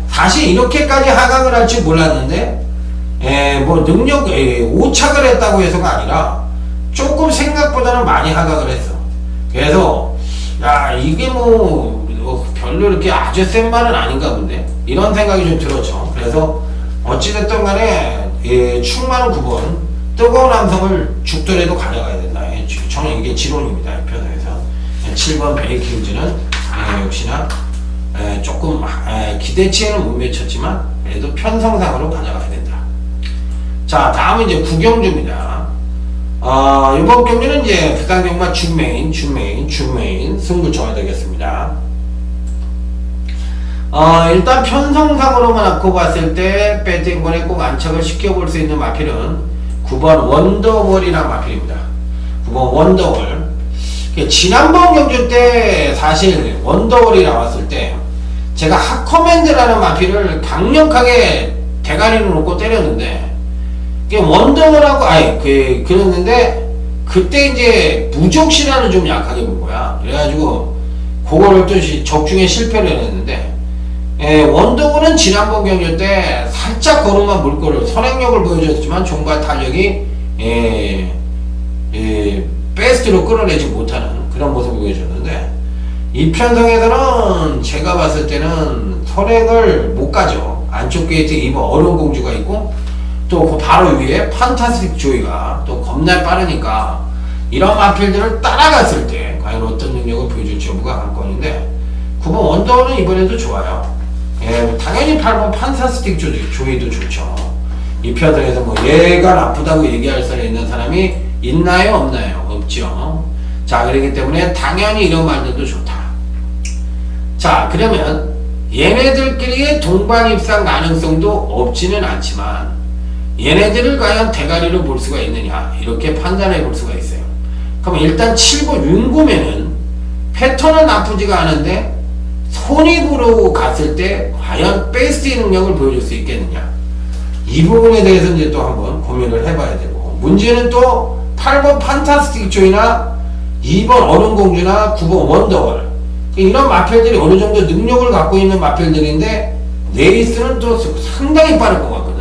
사실 이렇게까지 하강을 할 줄 몰랐는데 뭐 능력 5착을 했다고 해서가 아니라 조금 생각보다는 많이 하강을 했어. 그래서 야 이게 뭐 별로 이렇게 아주 센 말은 아닌가 본데 이런 생각이 좀 들었죠. 그래서 어찌됐든 간에 충만한 9번 뜨거운 함성을 죽더라도 가져가야 된다. 저는 이게 지론입니다. 이 편에서 7번 베이킹즈는 역시나 조금 기대치에는 못 미쳤지만 그래도 편성상으로 가져가야 된다. 자 다음은 이제 구경주입니다. 이번 경주는 이제 부산경마 준메인 승부처가 되겠습니다. 일단 편성상으로만 놓고 봤을 때 배팅권에 꼭 안착을 시켜볼 수 있는 마필은 9번 원더월이라는 마필입니다. 9번 원더월. 지난번 경주 때 사실 원더월이 나왔을 때 제가 하커맨드라는 마필을 강력하게 대가리를 놓고 때렸는데 원더월하고 그랬는데 그때 이제 무적시라는 좀 약하게 본 거야. 그래가지고 그거를 또 적중에 실패를 했는데 원더월은 지난번 경주 때 살짝 걸음만 물꼬를 선행력을 보여줬지만 종발 탄력이 베스트로 끌어내지 못하는 그런 모습을 보여줬는데 이 편성에서는 제가 봤을 때는 선행을 못 가죠. 안쪽 게이트 2번 어른공주가 있고 또 그 바로 위에 판타스틱 조이가 또 겁나 빠르니까 이런 마필들을 따라갔을 때 과연 어떤 능력을 보여줄지 여부가 관건인데 9번 원더월은 이번에도 좋아요. 당연히 8번 판타스틱 조이도 좋죠. 이 편성에서 뭐 얘가 나쁘다고 얘기할 사람이 있는 사람이 있나요? 없나요? 없죠. 자 그렇기 때문에 당연히 이런 말들도 좋다. 자 그러면 얘네들끼리의 동반 입상 가능성도 없지는 않지만 얘네들을 과연 대가리로 볼 수가 있느냐 이렇게 판단해 볼 수가 있어요. 그럼 일단 7번 윤고매는 패턴은 나쁘지가 않은데 손익으로 갔을 때 과연 베스트의 능력을 보여줄 수 있겠느냐 이 부분에 대해서 이제 또 한번 고민을 해봐야 되고 문제는 또 8번 판타스틱 조이나 2번 어른공주나 9번 원더월 이런 마필들이 어느 정도 능력을 갖고 있는 마필들인데 레이스는 또 상당히 빠를 것 같거든.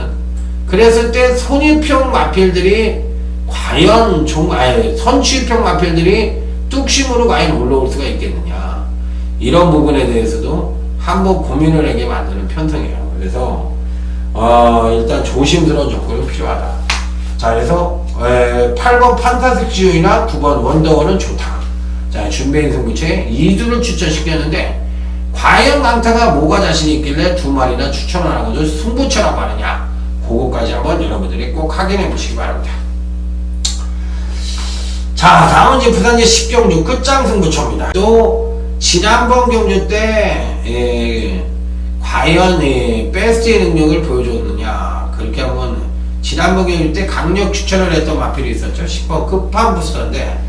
그랬을 때 손익평 마필들이 과연 선취평 마필들이 뚝심으로 과연 올라올 수가 있겠느냐 이런 부분에 대해서도 한번 고민을 하게 만드는 편성이에요. 그래서 일단 조심스러운 접근이 필요하다. 자 그래서 8번 판타스틱지오이나 9번 원더월은 좋다. 자 준비인 승부처에 2두를 추천시켰는데 과연 강타가 뭐가 자신이 있길래 2마리나 추천을 하고도 승부처라고 하느냐 그거까지 한번 여러분들이 꼭 확인해 보시기 바랍니다. 자 다음은 이제 부산제 10경주 끝장 승부처입니다. 또 지난번 경주 때 과연 베스트의 능력을 보여줬느냐 그렇게 한번 지난번 경주 때 강력 추천을 했던 마필이 있었죠. 10번 급한 부스터인데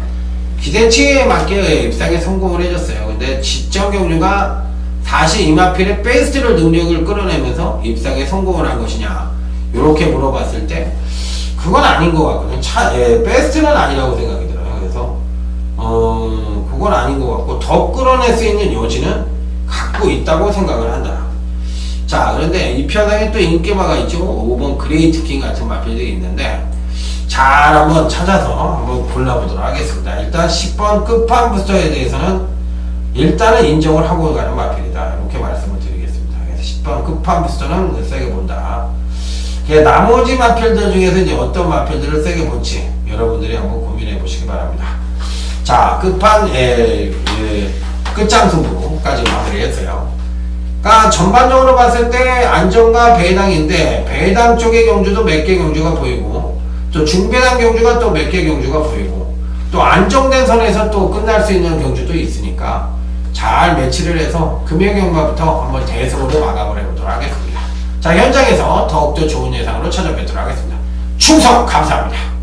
기대치에 맞게 입상에 성공을 해줬어요. 근데 지점 경주가 다시 이마필의 베스트를 능력을 끌어내면서 입상에 성공을 한 것이냐 이렇게 물어봤을 때 그건 아닌 것 같거든요. 베스트는 아니라고 생각이 들어요. 그래서 그건 아닌 것 같고 더 끌어낼 수 있는 여지는 갖고 있다고 생각을 한다. 자, 그런데 이 편에 또 인기마가 있죠. 5번 그레이트 킹 같은 마필들이 있는데 잘 한번 찾아서 한번 골라보도록 하겠습니다. 일단 10번 끝판 부스터에 대해서는 일단은 인정을 하고 가는 마필이다. 이렇게 말씀을 드리겠습니다. 그래서 10번 끝판 부스터는 세게 본다. 나머지 마필들 중에서 이제 어떤 마필들을 세게 볼지 여러분들이 한번 고민해 보시기 바랍니다. 자, 끝판 끝장 승부까지 마무리했어요. 그러니까 전반적으로 봤을 때 안정과 배당인데 배당 쪽의 경주도 몇 개 경주가 보이고 또 중배당 경주가 또 몇 개 경주가 보이고 또 안정된 선에서 또 끝날 수 있는 경주도 있으니까 잘 매치를 해서 금요일 경마부터 한번 대승으로 마감을 해보도록 하겠습니다. 자, 현장에서 더욱더 좋은 예상으로 찾아뵙도록 하겠습니다. 충성 감사합니다.